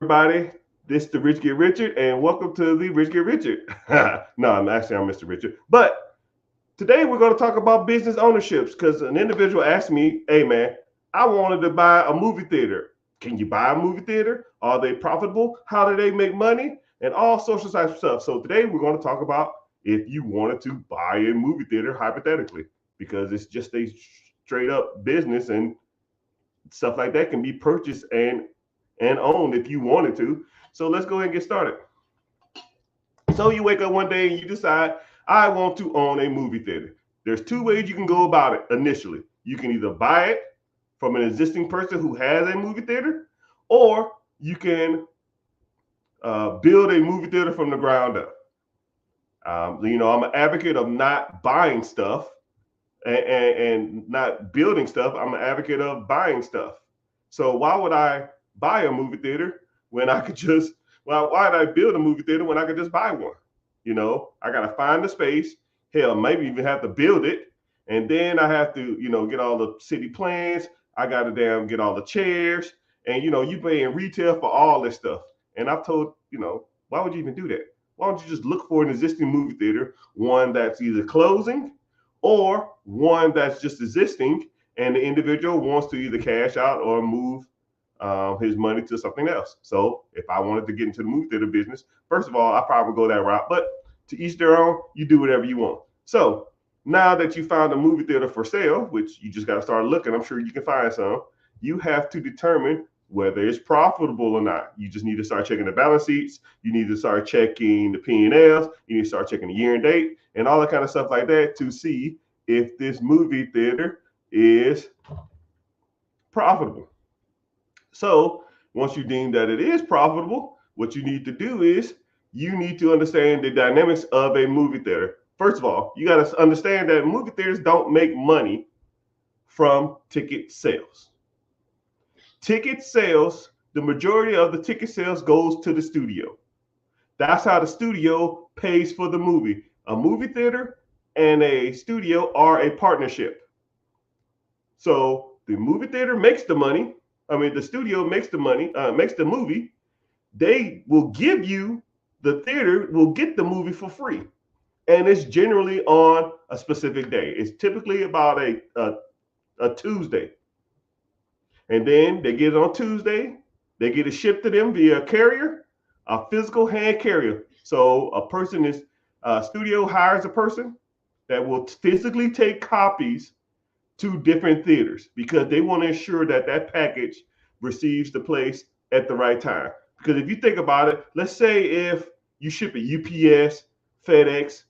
Everybody, this is the Rich Get Richard, and welcome to the Rich Get Richard. No, I'm Mr. Richard. But today we're going to talk about business ownerships because an individual asked me, "Hey man, I wanted to buy a movie theater. Can you buy a movie theater? Are they profitable? How do they make money? And all social types of stuff." So today we're going to talk about if you wanted to buy a movie theater hypothetically, because it's just a straight up business and stuff like that can be purchased and owned if you wanted to. So let's go ahead and get started. So you wake up one day and you decide, I want to own a movie theater. There's two ways you can go about it initially. You can either buy it from an existing person who has a movie theater, or you can build a movie theater from the ground up. I'm an advocate of not buying stuff and not building stuff. I'm an advocate of buying stuff. So why would I buy a movie theater when I could just why did I build a movie theater when I could just buy one? I gotta find the space. Hell, maybe even have to build it, and then I have to, get all the city plans. I gotta get all the chairs, and you paying retail for all this stuff. And I've told, why would you even do that? Why don't you just look for an existing movie theater, one that's either closing or one that's just existing, and the individual wants to either cash out or move his money to something else. So if I wanted to get into the movie theater business, first of all, I probably go that route. But to each their own, you do whatever you want. So now that you found a movie theater for sale, which you just got to start looking, I'm sure you can find some, you have to determine whether it's profitable or not. You just need to start checking the balance sheets. You need to start checking the P&Ls. You need to start checking the year and date and all that kind of stuff like that to see if this movie theater is profitable. So once you deem that it is profitable, what you need to do is you need to understand the dynamics of a movie theater. First of all, you got to understand that movie theaters don't make money from ticket sales. Ticket sales, the majority of the ticket sales goes to the studio. That's how the studio pays for the movie. A movie theater and a studio are a partnership. So the movie theater makes the money. The studio makes the money, makes the movie. They will give you, the theater will get the movie for free. And it's generally on a specific day. It's typically about a Tuesday. And then they get it on Tuesday. They get it shipped to them via a carrier, a physical hand carrier. So studio hires a person that will physically take copies to different theaters because they want to ensure that that package receives the place at the right time. Because if you think about it, let's say if you ship a UPS, FedEx,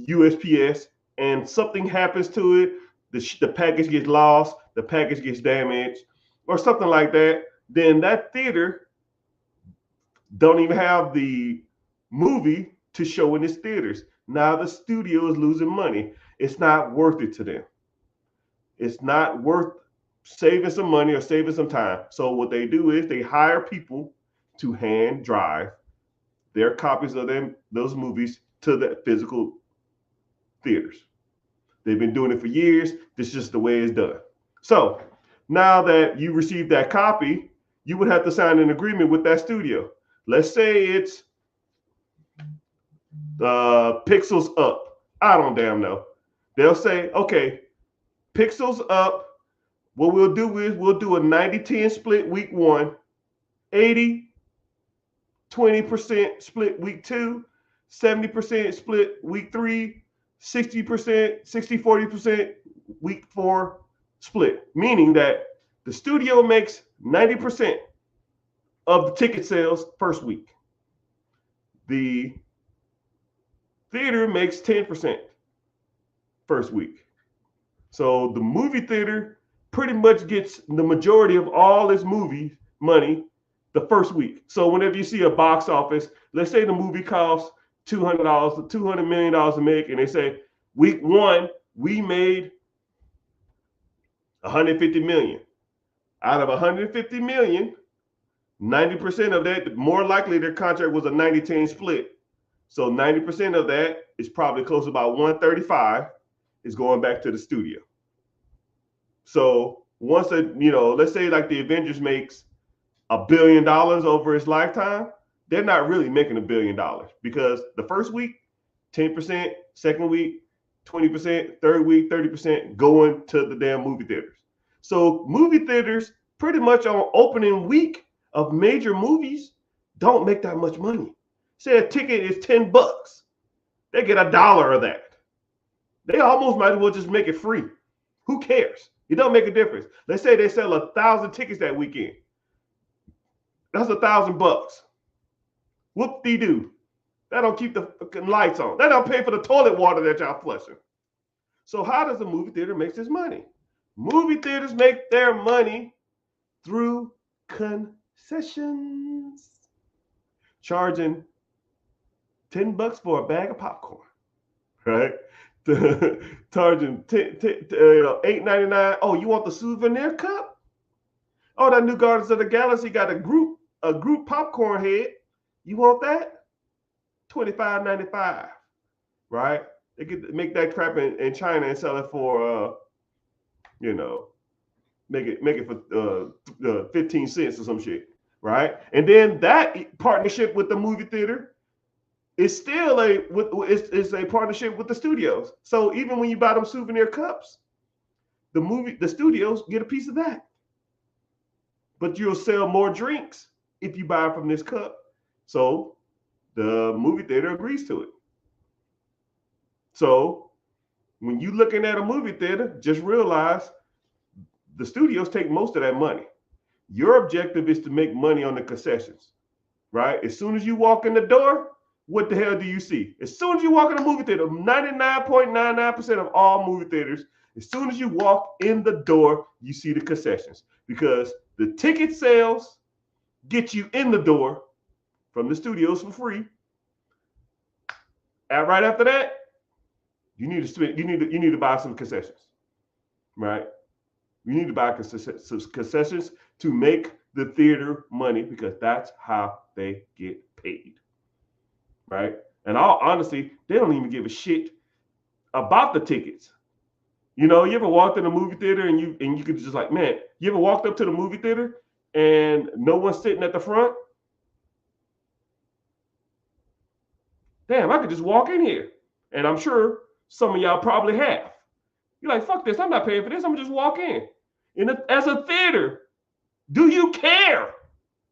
USPS, and something happens to it, the package gets lost, the package gets damaged, or something like that, then that theater don't even have the movie to show in its theaters. Now the studio is losing money. It's not worth it to them. It's not worth saving some money or saving some time. So what they do is they hire people to hand drive their copies of those movies to the physical theaters. They've been doing it for years. This is just the way it's done. So now that you receive that copy, you would have to sign an agreement with that studio. Let's say it's Pixels Up. I don't damn know. They'll say, okay, Pixels Up. What we'll do is we'll do a 90-10 split week 1, 80-20% split week 2, 70% split week 3, 60%, 60-40% week 4 split. Meaning that the studio makes 90% of the ticket sales first week. The theater makes 10% first week. So the movie theater pretty much gets the majority of all its movie money the first week. So whenever you see a box office, let's say the movie costs $200 million to make, and they say week 1 we made 150 million. Out of 150 million, 90% of that, more likely their contract was a 90-10 split. So 90% of that is probably close to about 135 is going back to the studio. So once let's say like the Avengers makes $1 billion over its lifetime, they're not really making $1 billion because the first week, 10%, second week, 20%, third week, 30% going to the damn movie theaters. So movie theaters pretty much on opening week of major movies don't make that much money. Say a ticket is $10. They get $1 of that. They almost might as well just make it free. Who cares? It don't make a difference. Let's say they sell 1,000 tickets that weekend. That's $1,000. Whoop-de-doo. That don't keep the fucking lights on. That don't pay for the toilet water that y'all flushing. So how does a movie theater make its money? Movie theaters make their money through concessions. Charging $10 for a bag of popcorn, right? Charging $8.99. Oh, you want the souvenir cup? Oh, that new Guardians of the Galaxy got a group popcorn head. You want that? $25.95, right? They could make that crap in China and sell it for make it for 15 cents or some shit, right? And then that partnership with the movie theater is still a partnership with the studios. So even when you buy them souvenir cups, the studios get a piece of that. But you'll sell more drinks if you buy from this cup. So the movie theater agrees to it. So when you're looking at a movie theater, just realize the studios take most of that money. Your objective is to make money on the concessions, right? As soon as you walk in the door, what the hell do you see? As soon as you walk in a movie theater, 99.99% of all movie theaters, as soon as you walk in the door, you see the concessions because the ticket sales get you in the door from the studios for free. And right after that, you need to buy some concessions, right? You need to buy concessions to make the theater money because that's how they get paid, right? And all honesty, they don't even give a shit about the tickets. You ever walked in a movie theater and you could just like, man, you ever walked up to the movie theater and no one's sitting at the front? Damn, I could just walk in here. And I'm sure some of y'all probably have. You're like, fuck this, I'm not paying for this, I'm gonna just walk in. As a theater, do you care?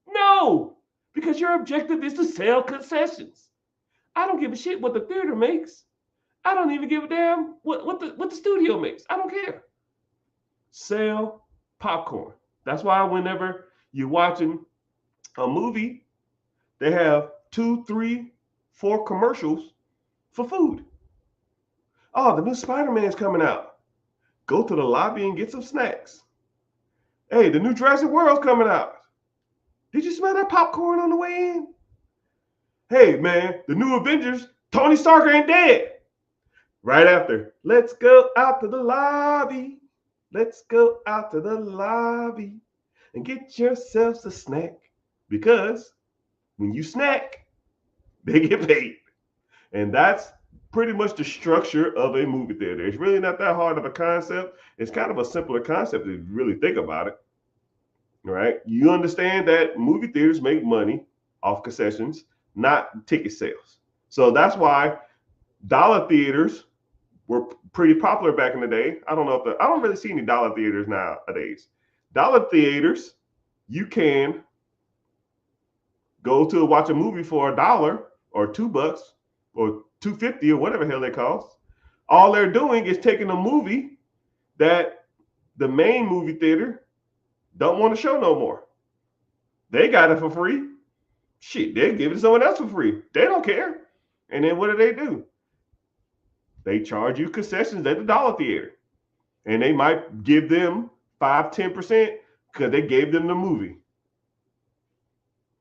No, because your objective is to sell concessions. I don't give a shit what the theater makes. I don't even give a damn what the studio makes. I don't care. Sell popcorn. That's why whenever you're watching a movie, they have 2, 3, 4 commercials for food. Oh, the new Spider-Man's coming out. Go to the lobby and get some snacks. Hey, the new Jurassic World's coming out. Did you smell that popcorn on the way in? Hey, man, the new Avengers, Tony Stark ain't dead. Right after, let's go out to the lobby. Let's go out to the lobby and get yourselves a snack. Because when you snack, they get paid. And that's pretty much the structure of a movie theater. It's really not that hard of a concept. It's kind of a simpler concept if you really think about it. Right? You understand that movie theaters make money off concessions, not ticket sales. So that's why dollar theaters were pretty popular back in the day. I don't really see any dollar theaters nowadays. Dollar theaters, you can go to watch a movie for $1 or $2 or $2.50 or whatever the hell they cost. All they're doing is taking a movie that the main movie theater don't want to show no more. They got it for free. Shit, they give it to someone else for free. They don't care. And then what do? They charge you concessions at the dollar theater. And they might give them 5-10% because they gave them the movie.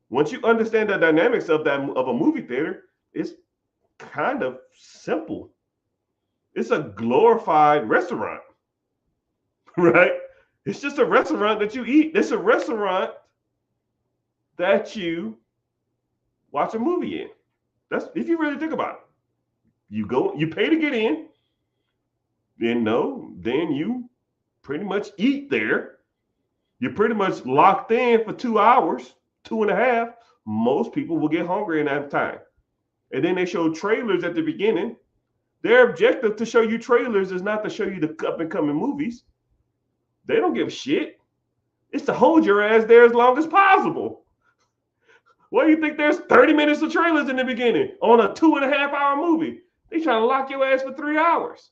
Once you understand the dynamics of a movie theater, it's kind of simple. It's a glorified restaurant, right? It's just a restaurant that you eat. It's a restaurant that you watch a movie in. That's if you really think about it. You go, you pay to get in, then you pretty much eat there. You're pretty much locked in for 2 hours, 2.5. Most people will get hungry in that time. And then they show trailers at the beginning. Their objective to show you trailers is not to show you the up and coming movies. They don't give a shit. It's to hold your ass there as long as possible. Why do you think there's 30 minutes of trailers in the beginning on a 2.5-hour movie? They trying to lock your ass for 3 hours.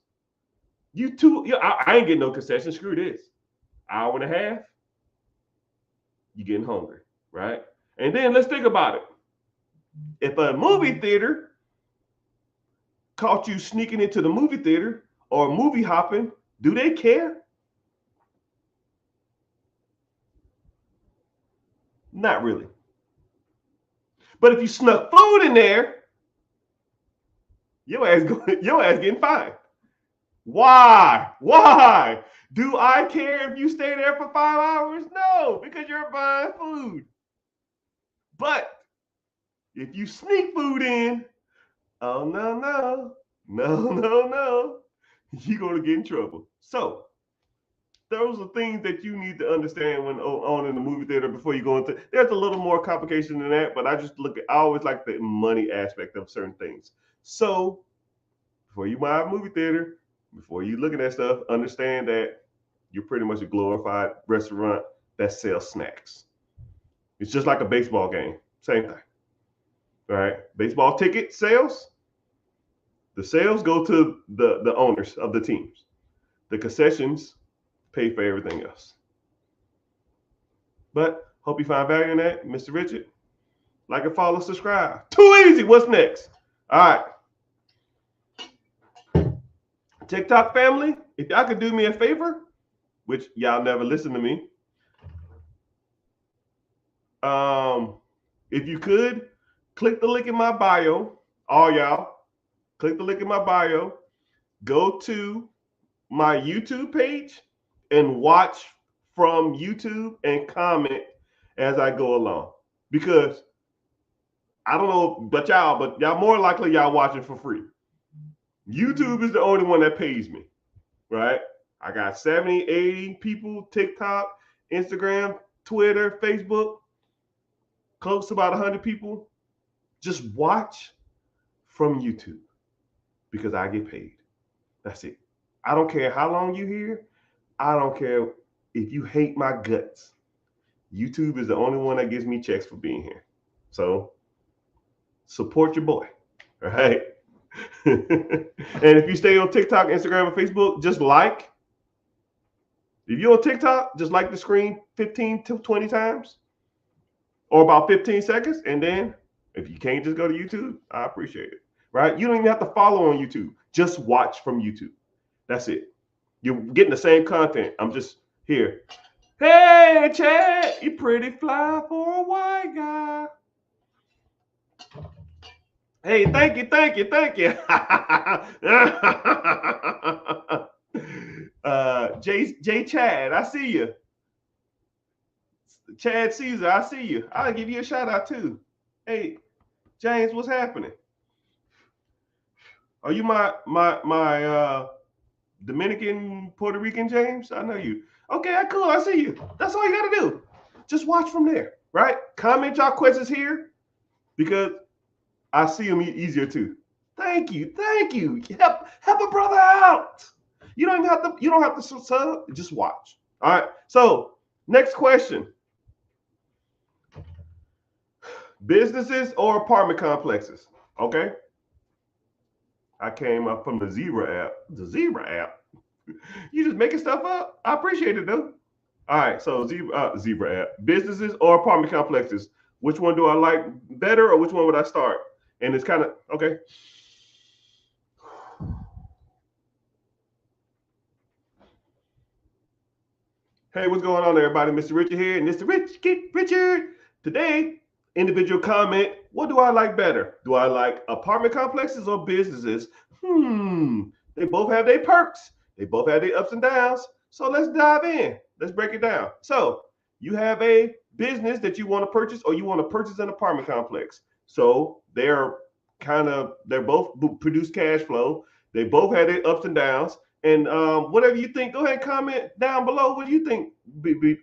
I ain't getting no concession. Screw this. Hour and a half, you're getting hungry, right? And then let's think about it. If a movie theater caught you sneaking into the movie theater or movie hopping, do they care? Not really. But if you snuck food in there, your ass getting fined. Why? Why? Do I care if you stay there for 5 hours? No, because you're buying food. But if you sneak food in, oh no, you're gonna get in trouble. So those are things that you need to understand when on in the movie theater before you go into. There's a little more complication than that, but I always like the money aspect of certain things. So before you buy a movie theater, before you looking at stuff, understand that you're pretty much a glorified restaurant that sells snacks. It's just like a baseball game, same thing. All right, baseball ticket sales. The sales go to the owners of the teams. The concessions pay for everything else. But hope you find value in that, Mr. Richard. Like and follow, subscribe. Too easy. What's next? All right. TikTok family, if y'all could do me a favor, which y'all never listen to me. If you could, click the link in my bio. All y'all, click the link in my bio. Go to my YouTube page and watch from YouTube and comment as I go along. Because I don't know but y'all more likely y'all watching for free. YouTube is the only one that pays me, right? I got 70, 80 people, TikTok, Instagram, Twitter, Facebook, close to about 100 people. Just watch from YouTube because I get paid. That's it. I don't care how long you here. I don't care if you hate my guts. YouTube is the only one that gives me checks for being here. So support your boy, all right? And if you stay on TikTok, Instagram, and Facebook, just like. If you're on TikTok, just like the screen 15 to 20 times or about 15 seconds. And then if you can't just go to YouTube, I appreciate it, right? You don't even have to follow on YouTube. Just watch from YouTube. That's it. You're getting the same content. I'm just here. Hey, Chad, you pretty fly for a white guy. Hey, thank you. J Chad, I see you. Chad Caesar, I see you. I'll give you a shout out too. Hey, James, what's happening? Are you my Dominican, Puerto Rican James? I know you. Okay, cool. I see you. That's all you got to do. Just watch from there, right? Comment your questions here because I see them easier too. Thank you. Help a brother out. You don't have to sub. Just watch. All right. So next question: businesses or apartment complexes? Okay. I came up from the Zebra app. The Zebra app. You just making stuff up. I appreciate it though. All right. So Zebra app: businesses or apartment complexes? Which one do I like better, or which one would I start? And it's kind of okay. Hey, what's going on, everybody? Mr. Richard here, and Mr. Richard. Today, individual comment. What do I like better? Do I like apartment complexes or businesses? They both have their perks. They both have their ups and downs. So let's dive in. Let's break it down. So you have a business that you want to purchase, or you want to purchase an apartment complex. So they both produce cash flow. They both have their ups and downs. And whatever you think, go ahead and comment down below. What do you think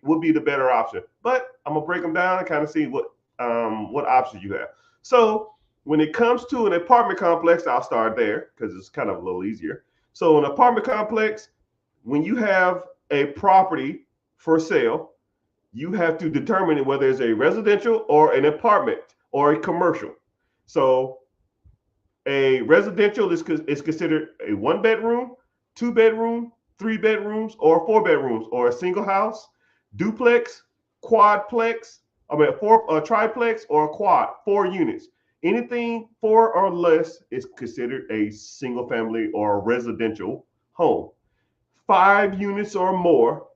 would be the better option? But I'm gonna break them down and kind of see what options you have. So when it comes to an apartment complex, I'll start there because it's kind of a little easier. So an apartment complex, when you have a property for sale, you have to determine whether it's a residential or an apartment or a commercial. So a residential is considered a 1 bedroom, 2 bedroom, 3 bedrooms, or 4 bedrooms, or a single house, duplex, quadplex, a triplex, or a quad, 4 units. Anything 4 or less is considered a single family or a residential home. 5 units or more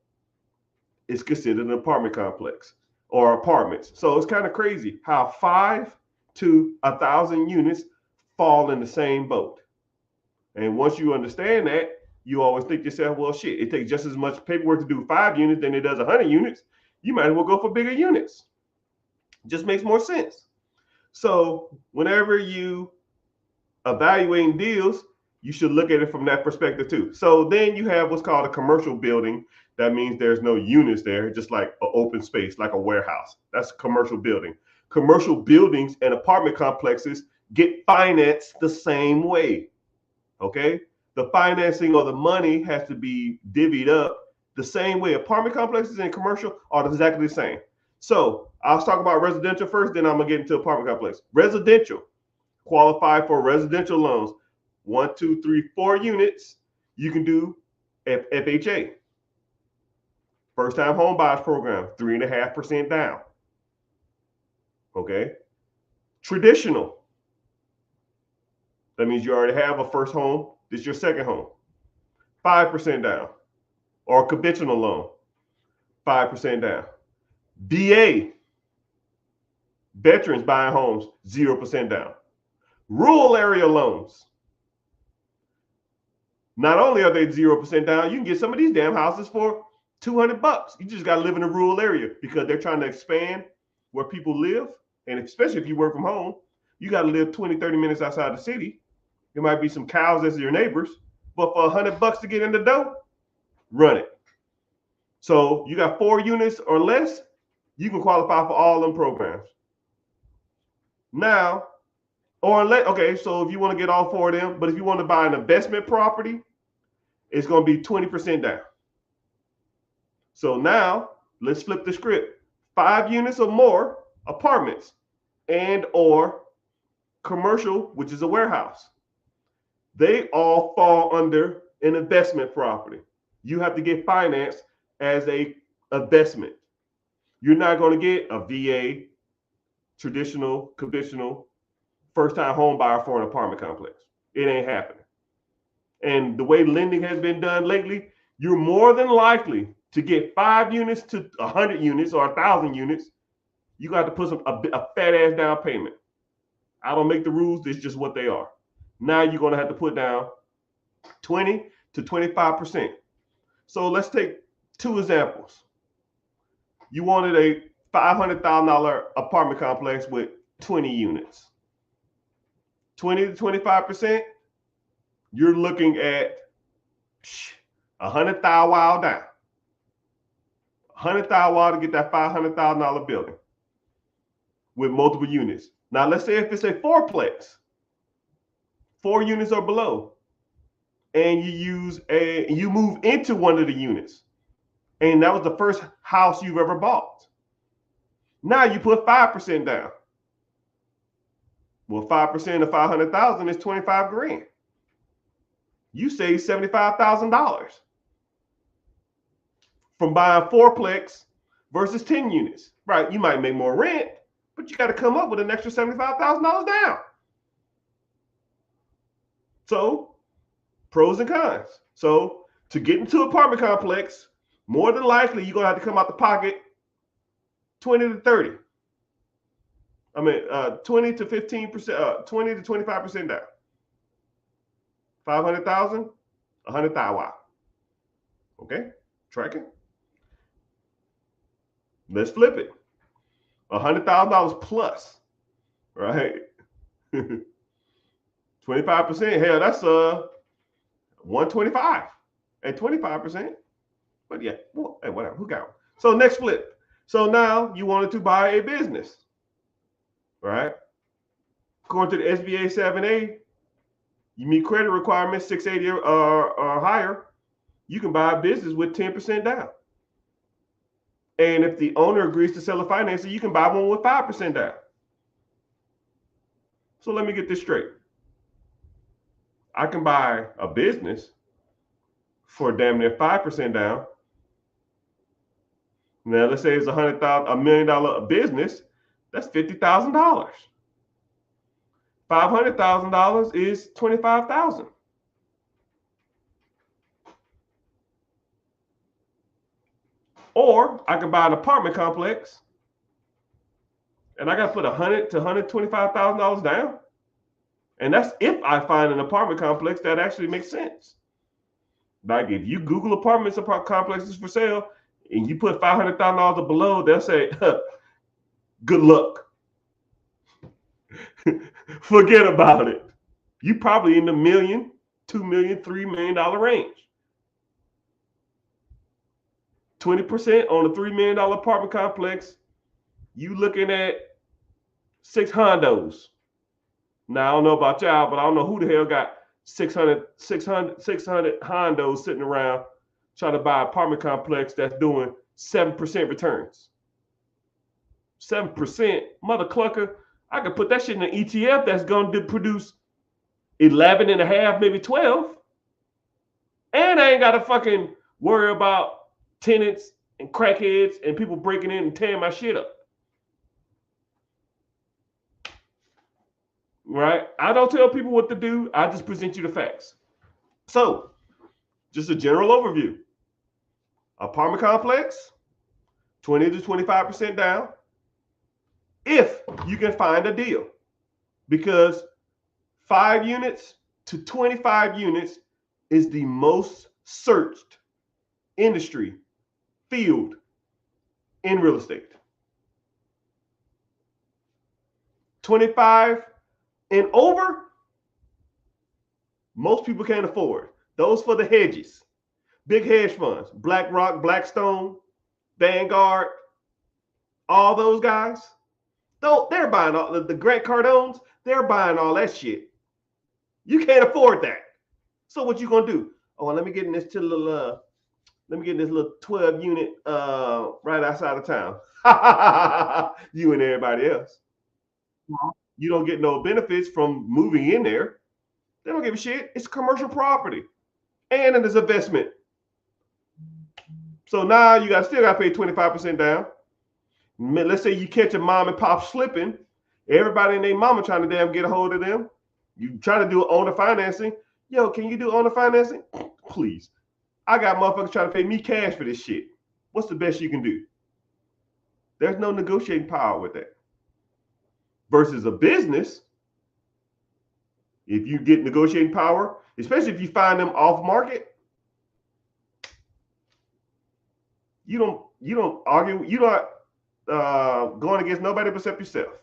is considered an apartment complex or apartments. So it's kind of crazy how 5 to 1,000 units fall in the same boat. And once you understand that, you always think to yourself, well, shit, it takes just as much paperwork to do 5 units than it does 100 units. You might as well go for bigger units. It just makes more sense. So whenever you evaluating deals, you should look at it from that perspective too. So then you have what's called a commercial building. That means there's no units there, just like an open space, like a warehouse. That's a commercial building. Commercial buildings and apartment complexes get financed the same way. Okay? The financing or the money has to be divvied up the same way. Apartment complexes and commercial are exactly the same. So I'll talk about residential first, then I'm gonna get into apartment complex. Residential, qualify for residential loans. 1, 2, 3, 4 units. You can do FHA, first time home buyers program, 3.5% down. Okay. Traditional, that means you already have a first home. This is your second home, 5% down. Or conventional loan, 5% down. VA, veterans buying homes, 0% down. Rural area loans, not only are they 0% down, you can get some of these damn houses for $200. You just got to live in a rural area because they're trying to expand where people live. And especially if you work from home, you got to live 20, 30 minutes outside the city. There might be some cows as your neighbors, but for $100 to get in the door, run it. So you got 4 units or less, you can qualify for all them programs. Now, okay, so if you want to get all 4 of them, but if you want to buy an investment property, it's going to be 20% down. So now let's flip the script. 5 units or more apartments and or commercial, which is a warehouse. They all fall under an investment property. You have to get financed as a investment. You're not going to get a VA, traditional, conventional, first-time home buyer for an apartment complex. It ain't happening. And the way lending has been done lately, you're more than likely to get 5 units to 100 units or 1,000 units. You got to put a fat ass down payment. I don't make the rules. It's just what they are. Now you're going to have to put down 20 to 25%. So let's take 2 examples. You wanted a $500,000 apartment complex with 20 units. 20 to 25%, you're looking at $100,000 down. $100,000 to get that $500,000 building with multiple units. Now let's say if it's a 4-plex, 4 units or below, and you move into one of the units, and that was the first house you've ever bought. Now you put 5% down. Well, 5% of 500,000 is 25 grand. You save $75,000 from buying 4-plex versus 10 units. Right? You might make more rent, but you got to come up with an extra $75,000 down. So, pros and cons. So, to get into an apartment complex, more than likely you're gonna have to come out the pocket 20 to 30. 20 to 15%, 20 to 25% down. 500,000, 100,000. Wow. Okay, tracking. Let's flip it. $100,000 plus, right? 25%. Hell, that's 125. at 25%. But yeah, well, hey, whatever. Who got one? So next flip. So now you wanted to buy a business, right? According to the SBA 7A, you meet credit requirements 680 or higher. You can buy a business with 10% down. And if the owner agrees to sell the financing, you can buy one with 5% down. So let me get this straight. I can buy a business for damn near 5% down. Now let's say it's $100,000 $1 million business. That's $50,000. $500,000 is $25,000. Or I can buy an apartment complex, and I got to put $100,000 to $125,000 down. And that's if I find an apartment complex that actually makes sense. Like if you Google apartments complexes for sale, and you put $500,000 or below, they'll say, "Good luck." Forget about it. You probably in the $1 million, $2 million, $3 million range. 20% on a $3 million apartment complex, you looking at 6 hondos. Now, I don't know about y'all, but I don't know who the hell got 600 hondos sitting around trying to buy an apartment complex that's doing 7% returns. 7%, mother clucker. I could put that shit in an ETF that's going to produce 11 and a half, maybe 12. And I ain't got to fucking worry about tenants and crackheads and people breaking in and tearing my shit up. Right? I don't tell people what to do. I just present you the facts. So, just a general overview. Apartment complex, 20 to 25% down. If you can find a deal. Because 5 units to 25 units is the most searched industry field in real estate. 25 and over, most people can't afford. Those for the hedges. Big hedge funds, BlackRock, Blackstone, Vanguard, all those guys. Though they're buying all the Grant Cardones, they're buying all that shit. You can't afford that. So what you gonna do? Oh, let me get in this little 12 unit right outside of town. You and everybody else. You don't get no benefits from moving in there. They don't give a shit. It's commercial property. And it is investment. So now you still got to pay 25% down. Let's say you catch a mom and pop slipping. Everybody and their mama trying to damn get a hold of them. You trying to do owner financing. Yo, can you do owner financing? Please. I got motherfuckers trying to pay me cash for this shit. What's the best you can do? There's no negotiating power with that. Versus a business, if you get negotiating power, especially if you find them off market, you don't argue, you're not going against nobody except yourself.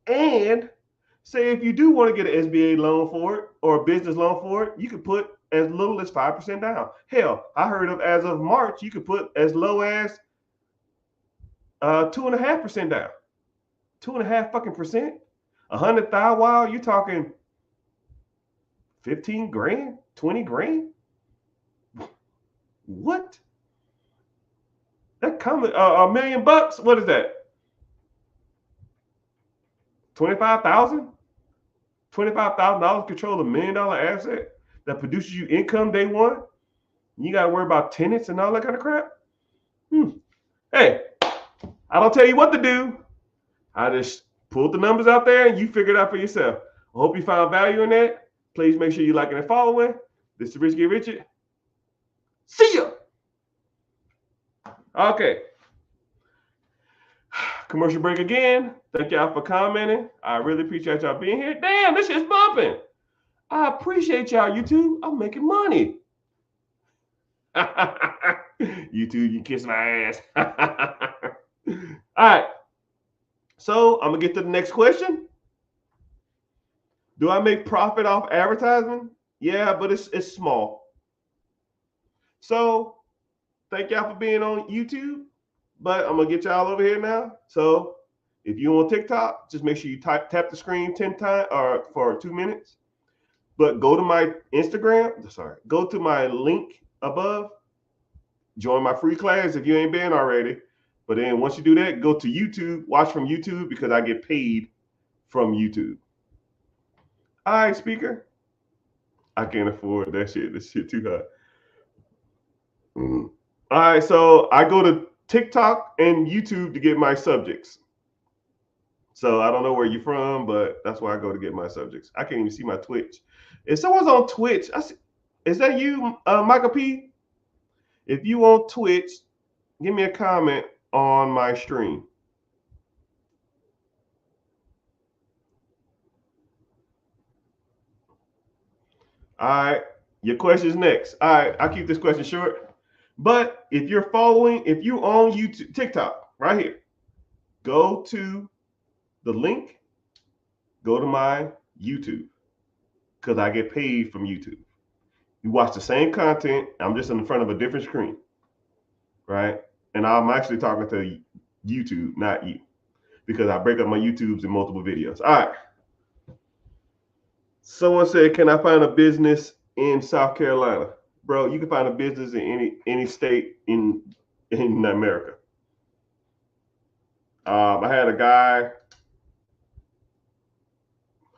And say if you do want to get an SBA loan for it or a business loan for it, you could put as little as 5% down. Hell, I heard of as of March, you could put as low as 2.5% down. 2.5 fucking percent. 100,000. Wow, you're talking 15 grand, 20 grand. What? That coming $1 million bucks. What is that? 25,000. $25,000 control $1 million asset that produces you income day one. You got to worry about tenants and all that kind of crap. Hey, I don't tell you what to do. I just pulled the numbers out there and you figure it out for yourself. I hope you found value in that. Please make sure you liking and following. This is Rich Get Richard. See ya. Okay. Commercial break again. Thank y'all for commenting. I really appreciate y'all being here. Damn, this shit's bumping. I appreciate y'all, YouTube. I'm making money. YouTube, you kiss my ass. All right. So I'm gonna get to the next question. Do I make profit off advertising? Yeah, but it's small. So thank y'all for being on YouTube, but I'm gonna get y'all over here now. So if you on TikTok, just make sure you tap the screen 10 times or for 2 minutes. But go to my Instagram, go to my link above, join my free class if you ain't been already. But then once you do that, go to YouTube, watch from YouTube because I get paid from YouTube. All right, speaker. I can't afford that shit. This shit too high. All right, so I go to TikTok and YouTube to get my subjects. So I don't know where you're from, but that's where I go to get my subjects. I can't even see my Twitch. If someone's on Twitch, is that you, Michael P? If you on Twitch, give me a comment on my stream. All right, your question's next. All right, I'll keep this question short. But if you're on YouTube, TikTok, right here, go to the link, go to my YouTube, because I get paid from YouTube. You watch the same content, I'm just in front of a different screen, right? And I'm actually talking to YouTube, not you, because I break up my YouTubes in multiple videos. All right. Someone said, can I find a business in South Carolina? Bro, you can find a business in any state in America. I had a guy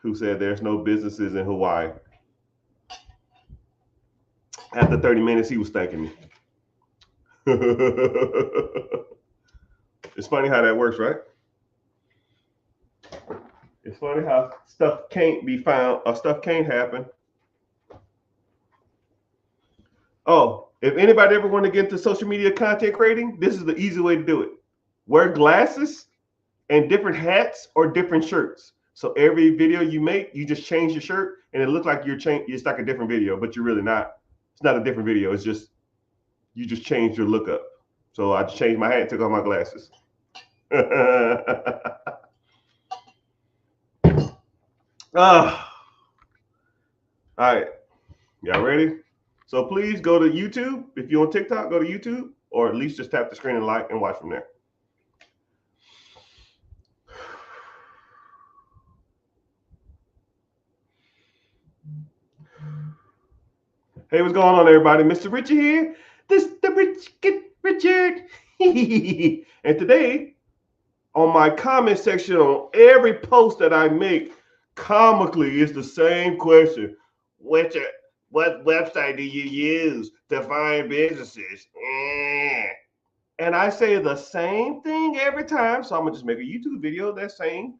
who said there's no businesses in Hawaii. After 30 minutes, he was thanking me. It's funny how that works, right? It's funny how stuff can't be found or stuff can't happen. Oh, if anybody ever want to get into social media content creating, this is the easy way to do it. Wear glasses and different hats or different shirts. So every video you make, you just change your shirt and it looks like it's like a different video, but you're really not. It's not a different video. It's just, you just changed your look up. So I just changed my hat and took off my glasses. All right. Y'all ready? So please go to YouTube. If you're on TikTok, go to YouTube, or at least just tap the screen and like and watch from there. Hey, what's going on, everybody? Mr. Richard here. This is the Richard. And today, on my comment section on every post that I make, comically, it's the same question. What website do you use to find businesses? And I say the same thing every time. So I'm going to just make a YouTube video that's saying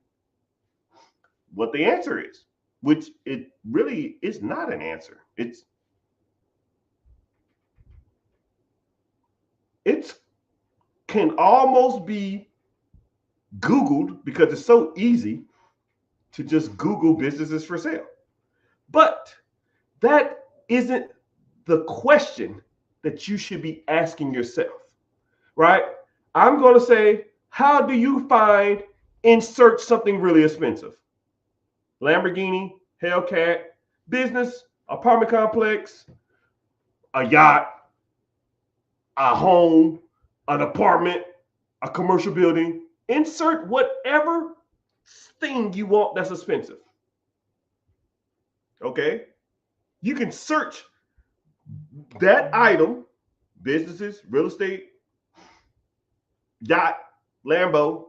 what the answer is, which it really is not an answer. It can almost be Googled because it's so easy to just Google businesses for sale. But that isn't the question that you should be asking yourself, right? I'm going to say, how do you insert something really expensive? Lamborghini, Hellcat, business, apartment complex, a yacht, a home, an apartment, a commercial building. Insert whatever thing you want that's expensive. Okay? You can search that item, businesses, real estate, yacht, Lambo,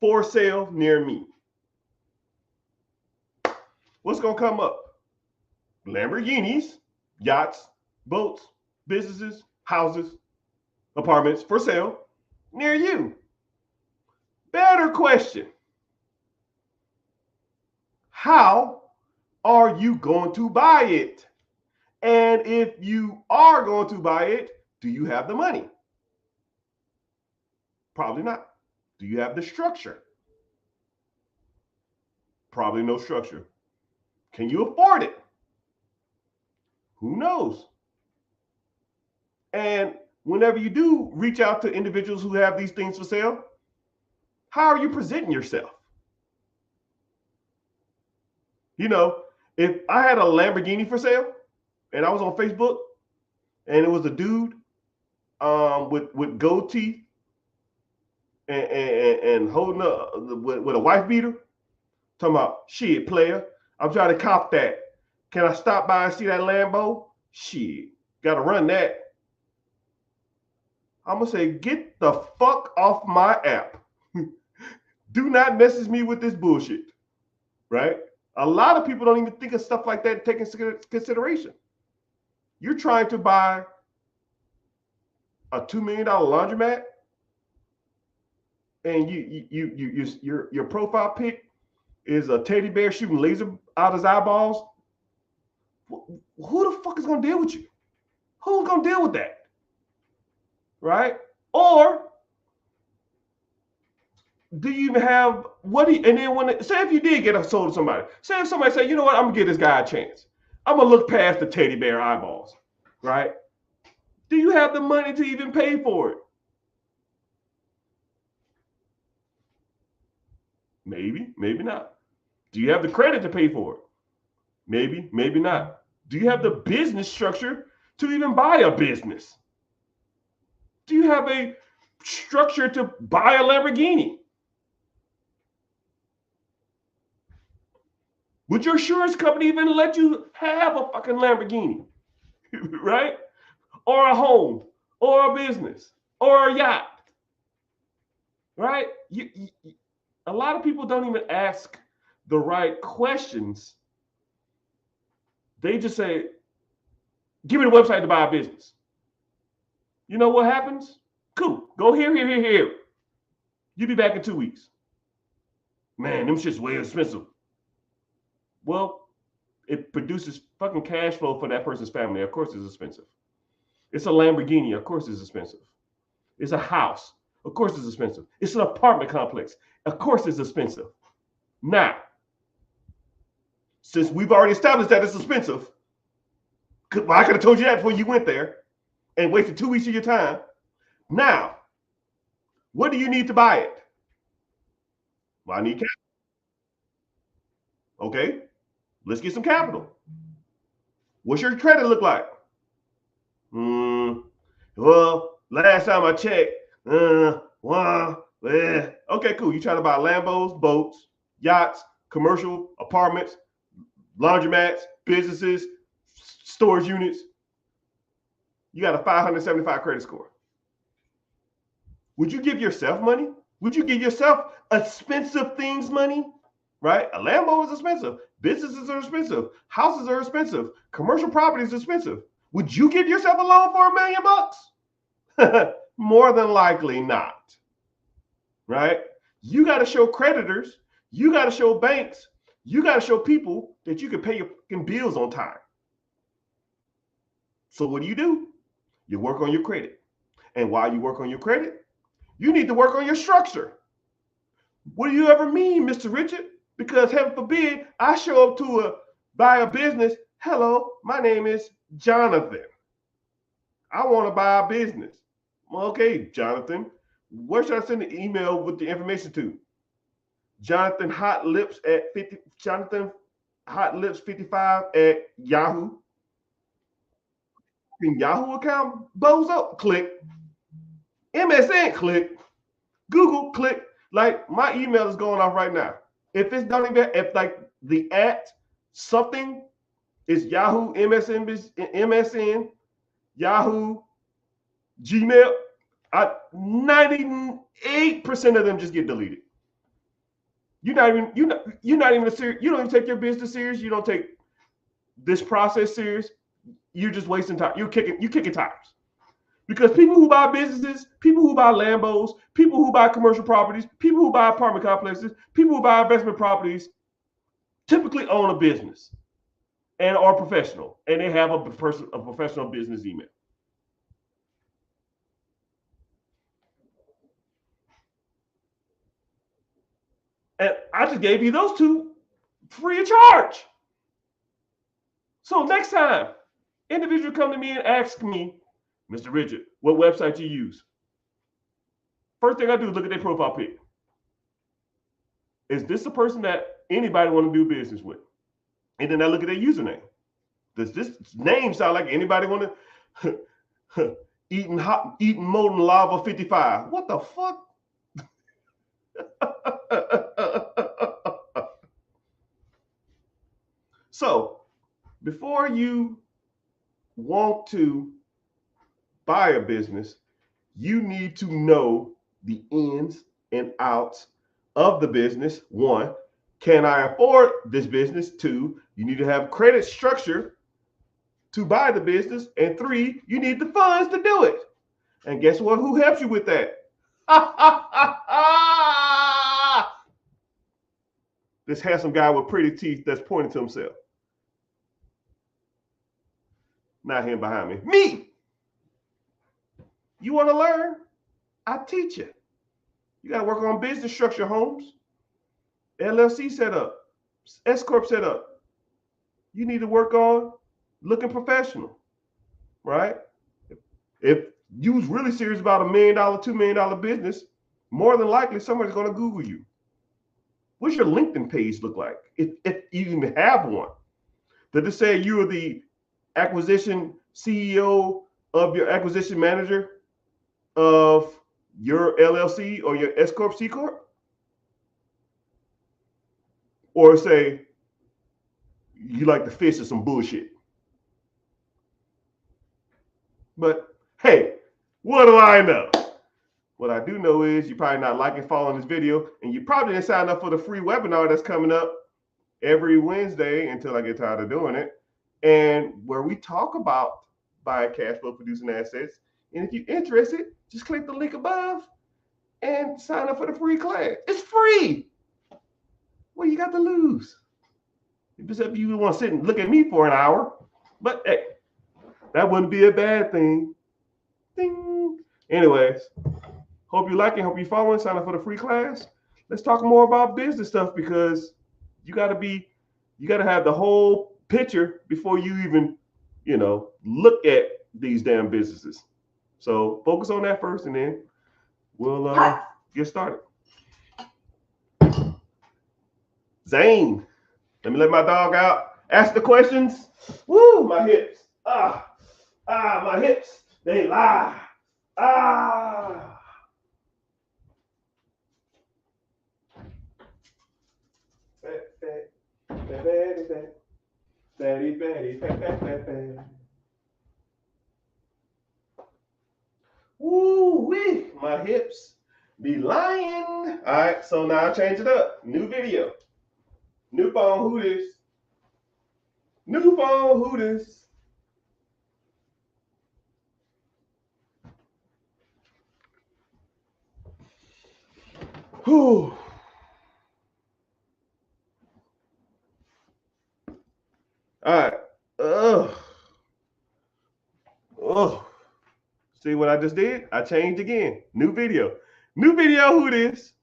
for sale near me. What's going to come up? Lamborghinis, yachts, boats, businesses, houses, apartments for sale near you. Better question. How are you going to buy it? And if you are going to buy it, do you have the money? Probably not. Do you have the structure? Probably no structure. Can you afford it? Who knows? And whenever you do reach out to individuals who have these things for sale, how are you presenting yourself? You know, if I had a Lamborghini for sale and I was on Facebook, and it was a dude with gold teeth and holding up with a wife beater, talking about, shit, player, I'm trying to cop that. Can I stop by and see that Lambo? Shit, gotta run that. I'm gonna say, get the fuck off my app. Do not message me with this bullshit, right? A lot of people don't even think of stuff like that, take into consideration. You're trying to buy a $2 million laundromat, and your profile pic is a teddy bear shooting laser out his eyeballs. Who the fuck is gonna deal with you? Who's gonna deal with that? Right? Or do you even have and then say if you did get a sold to somebody, say if somebody say, you know what, I'm gonna give this guy a chance. I'm gonna look past the teddy bear eyeballs, right? Do you have the money to even pay for it? Maybe, maybe not. Do you have the credit to pay for it? Maybe, maybe not. Do you have the business structure to even buy a business? Do you have a structure to buy a Lamborghini? Would your insurance company even let you have a fucking Lamborghini? Right? Or a home, or a business, or a yacht? Right? A lot of people don't even ask the right questions. They just say, give me the website to buy a business. You know what happens? Cool. Go here. You'll be back in 2 weeks. Man, them shit's way expensive. Well, it produces fucking cash flow for that person's family. Of course it's expensive. It's a Lamborghini. Of course it's expensive. It's a house. Of course it's expensive. It's an apartment complex. Of course it's expensive. Now, since we've already established that it's expensive, I could have told you that before you went there and wasted 2 weeks of your time. Now, what do you need to buy it? Well, I need capital. Okay, let's get some capital. What's your credit look like? Well, last time I checked, okay, cool. You trying to buy Lambos, boats, yachts, commercial apartments, laundromats, businesses, storage units. You got a 575 credit score. Would you give yourself money? Would you give yourself expensive things money? Right? A Lambo is expensive. Businesses are expensive. Houses are expensive. Commercial property is expensive. Would you give yourself a loan for $1 million? More than likely not. Right? You got to show creditors. You got to show banks. You got to show people that you can pay your bills on time. So what do? You work on your credit. And while you work on your credit, you need to work on your structure. What do you ever mean, Mr. Richard? Because heaven forbid, I show up to buy a business. Hello, my name is Jonathan. I want to buy a business. Well, okay, Jonathan, where should I send the email with the information to? Jonathan Hot Lips at 50. Jonathan Hot Lips 55 at Yahoo. Yahoo account, bozo, click. MSN, click. Google, click. Like my email is going off right now. If it's not even, if like the at something is Yahoo, MSN, Yahoo, Gmail, 98% of them just get deleted. You're not even serious. You don't even take your business serious. You don't take this process serious. You're just wasting time. You're kicking tires. Because people who buy businesses, people who buy Lambos, people who buy commercial properties, people who buy apartment complexes, people who buy investment properties, typically own a business and are professional, and they have a professional business email. And I just gave you those two free of charge. So next time, individual come to me and ask me, Mr. Richard, what website you use? First thing I do is look at their profile pic. Is this a person that anybody want to do business with? And then I look at their username. Does this name sound like anybody want to eating molten lava 55. What the fuck? So before you want to buy a business, you need to know the ins and outs of the business. One, can I afford this business? Two, you need to have credit structure to buy the business. And three, you need the funds to do it. And guess what? Who helps you with that? This handsome guy with pretty teeth that's pointing to himself. Not him behind me. Me! You want to learn? I teach you. You got to work on business structure, Holmes. LLC setup, S Corp setup. You need to work on looking professional, right? If you was really serious about $1 million, $2 million business, more than likely somebody's going to Google you. What's your LinkedIn page look like? If you even have one. Did it say you are the acquisition CEO of your acquisition manager of your LLC or your S Corp, C Corp? Or say you like to fish or some bullshit? But hey, what do I know? What I do know is you're probably not liking, following this video, and you probably didn't sign up for the free webinar that's coming up every Wednesday until I get tired of doing it, and where we talk about buying cash flow producing assets. And if you're interested, just click the link above and sign up for the free class. It's free. What you got to lose? Except you want to sit and look at me for an hour. But hey, that wouldn't be a bad thing. Ding. Anyways, hope you like it. Hope you're following. Sign up for the free class. Let's talk more about business stuff, because you got to have the whole picture before you even, look at these damn businesses. So focus on that first, and then we'll get started. Zane, let me let my dog out. Ask the questions. Woo, my hips. My hips. They lie. Woo wee, my hips be lying. All right, so now I change it up. New video. New phone, who this? New phone, who this? Whew. All right. See what I just did? I changed again. New video. New video, who this?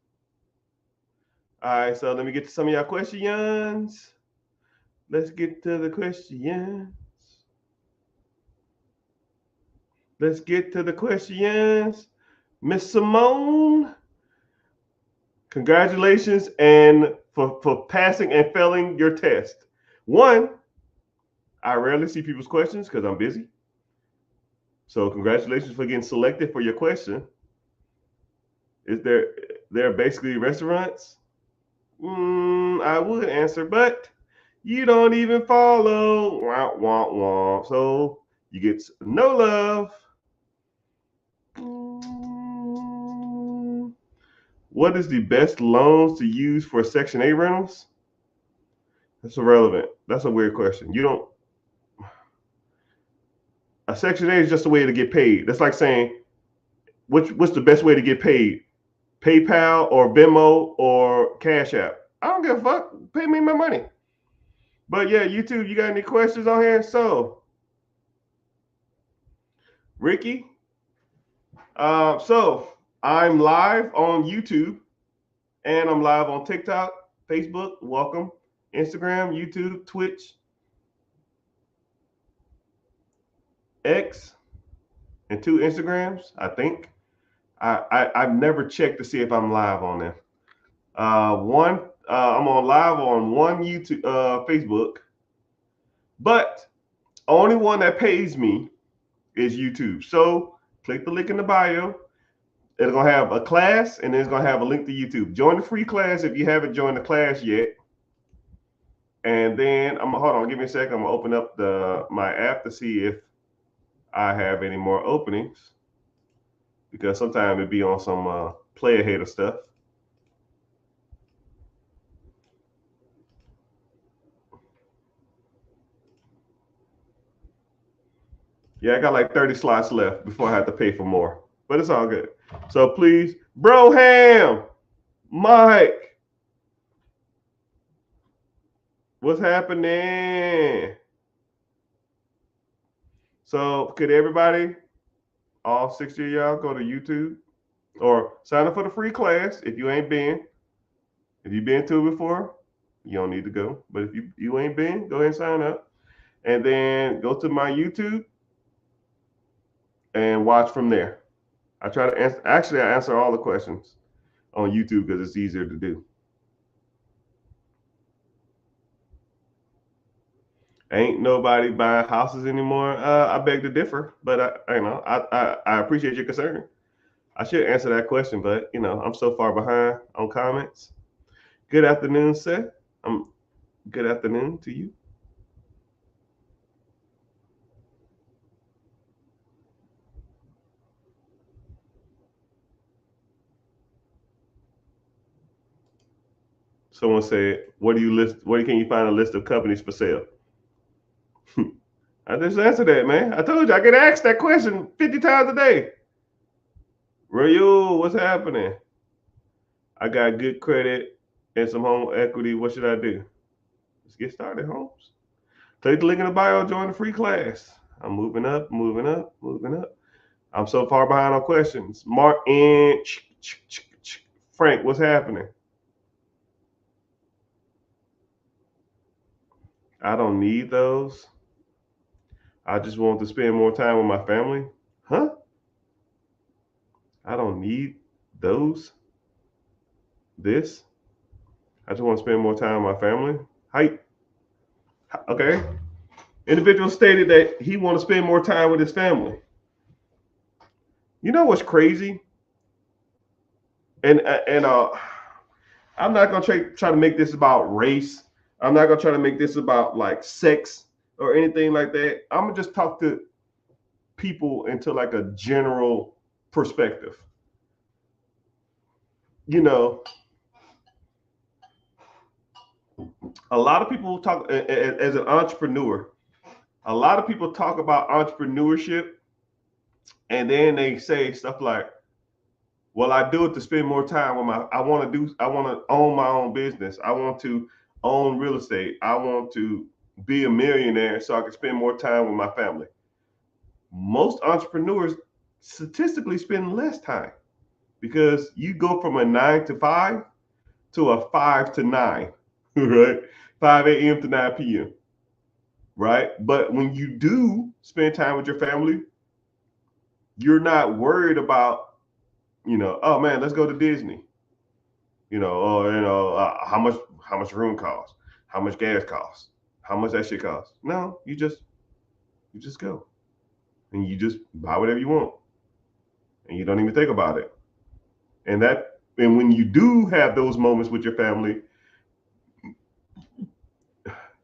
All right, so let me get to some of y'all questions. Let's get to the questions. Let's get to the questions. Miss Simone, congratulations and for passing and failing your test. One, I rarely see people's questions because I'm busy. So congratulations for getting selected for your question. Is there basically restaurants? I would answer, but you don't even follow. Wah, wah, wah. So you get no love. What is the best loans to use for Section 8 rentals? That's irrelevant. That's a weird question. A Section 8 is just a way to get paid. That's like saying, what's the best way to get paid? PayPal or Venmo or Cash App? I don't give a fuck. Pay me my money. But yeah, YouTube, you got any questions on here? So, Ricky, so I'm live on YouTube and I'm live on TikTok, Facebook, welcome, Instagram, YouTube, Twitch, X, and 2 Instagrams, I think. I've never checked to see if I'm live on them. I'm on live on one YouTube, Facebook, but only one that pays me is YouTube. So click the link in the bio. It's going to have a class, and then it's going to have a link to YouTube. Join the free class if you haven't joined the class yet. And then hold on, give me a second. I'm going to open up my app to see if I have any more openings, because sometimes it'd be on some player hater stuff. Yeah, I got like 30 slots left before I have to pay for more, but it's all good. So please, Broham, Mike, what's happening? So could everybody, all 60 of y'all, go to YouTube or sign up for the free class if you ain't been. If you've been to it before, you don't need to go. But if you ain't been, go ahead and sign up. And then go to my YouTube and watch from there. I try to answer, actually I answer all the questions on YouTube because it's easier to do. Ain't nobody buying houses anymore. I beg to differ, but I appreciate your concern. I should answer that question, but I'm so far behind on comments. Good afternoon, Seth. Good afternoon to you. Someone said, "Where can you find a list of companies for sale?" I just answered that, man. I told you I get asked that question 50 times a day. Rayo, what's happening? I got good credit and some home equity. What should I do? Let's get started, Holmes. Click the link in the bio, join the free class. I'm moving up. I'm so far behind on questions. Mark and Frank, what's happening? I don't need those. I just want to spend more time with my family. Huh? I don't need those. This. I just want to spend more time with my family. Okay. Individual stated that he want to spend more time with his family. You know what's crazy? And I'm not gonna try to make this about race. I'm not gonna try to make this about like sex or anything like that. I'm gonna just talk to people into like a general perspective. A lot of people talk as an entrepreneur. A lot of people talk about entrepreneurship, and then they say stuff like, well, I do it to spend more time with I want to own my own business. I want to own real estate. I want to be a millionaire so I can spend more time with my family. Most entrepreneurs statistically spend less time because you go from a 9 to 5 to a 5 to 9, right? 5 a.m. to 9 p.m. Right? But when you do spend time with your family, you're not worried about, oh man, let's go to Disney. How much room costs, how much gas costs, how much that shit costs. No, you just go and you just buy whatever you want, and you don't even think about it. And when you do have those moments with your family,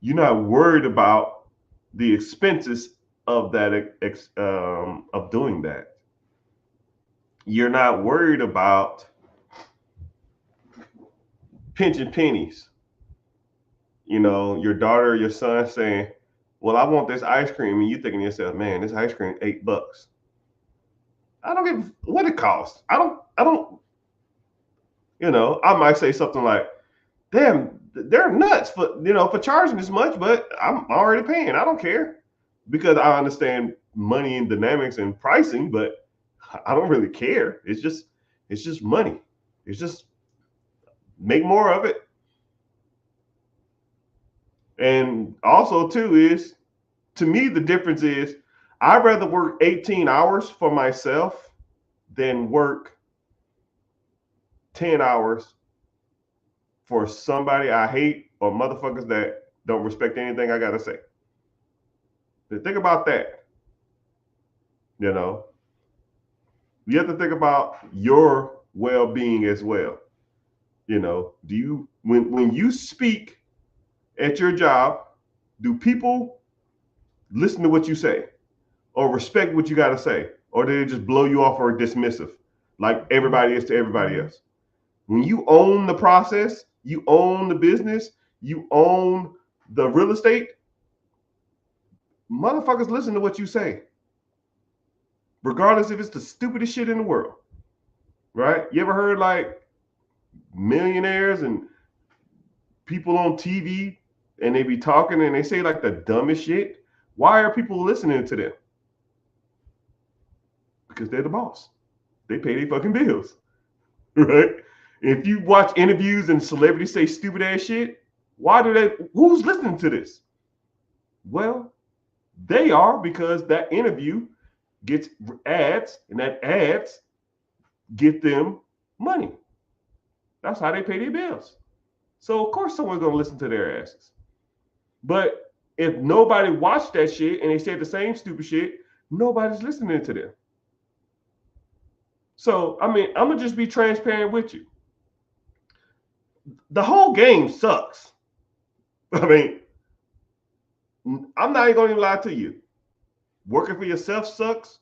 you're not worried about the expenses of that of doing that. You're not worried about pinching pennies. Your daughter or your son saying, well, I want this ice cream, and you thinking to yourself, man, this ice cream $8. I don't give what it costs. I don't I might say something like, damn, they're nuts for charging this much, but I'm already paying. I don't care, because I understand money and dynamics and pricing, but I don't really care. It's just money. It's just make more of it. And also too is, to me, the difference is I'd rather work 18 hours for myself than work 10 hours for somebody I hate or motherfuckers that don't respect anything I gotta say. Think about that. You know, you have to think about your well-being as well. You know, do you when you speak at your job, do people listen to what you say or respect what you got to say, or do they just blow you off or dismissive like everybody is to everybody else? When you own the process, you own the business, you own the real estate, motherfuckers listen to what you say, regardless if it's the stupidest shit in the world, right? You ever heard like millionaires and people on TV and they be talking and they say like the dumbest shit? Why are people listening to them? Because they're the boss. They pay their fucking bills, right? If you watch interviews and celebrities say stupid ass shit, who's listening to this? Well, they are, because that interview gets ads and that ads get them money. That's how they pay their bills. So of course someone's gonna listen to their asses. But if nobody watched that shit and they said the same stupid shit, nobody's listening to them. So I mean, I'm gonna just be transparent with you. The whole game sucks. I mean, I'm not even gonna lie to you. Working for yourself sucks.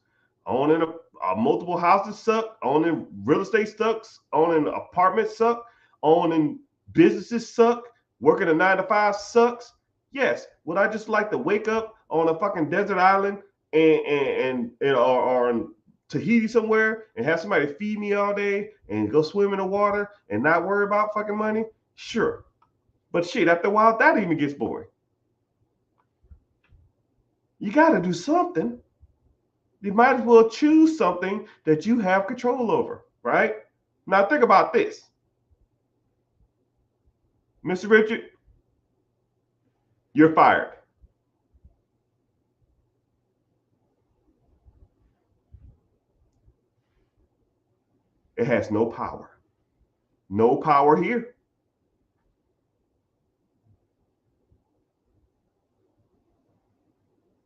Owning multiple houses suck. Owning real estate sucks. Owning apartments suck. Owning businesses suck. Working a 9 to 5 sucks. Yes. Would I just like to wake up on a fucking desert island or in Tahiti somewhere and have somebody feed me all day and go swim in the water and not worry about fucking money? Sure. But shit, after a while, that even gets boring. You got to do something. You might as well choose something that you have control over, right? Now think about this. Mr. Richard, you're fired. It has no power. No power here.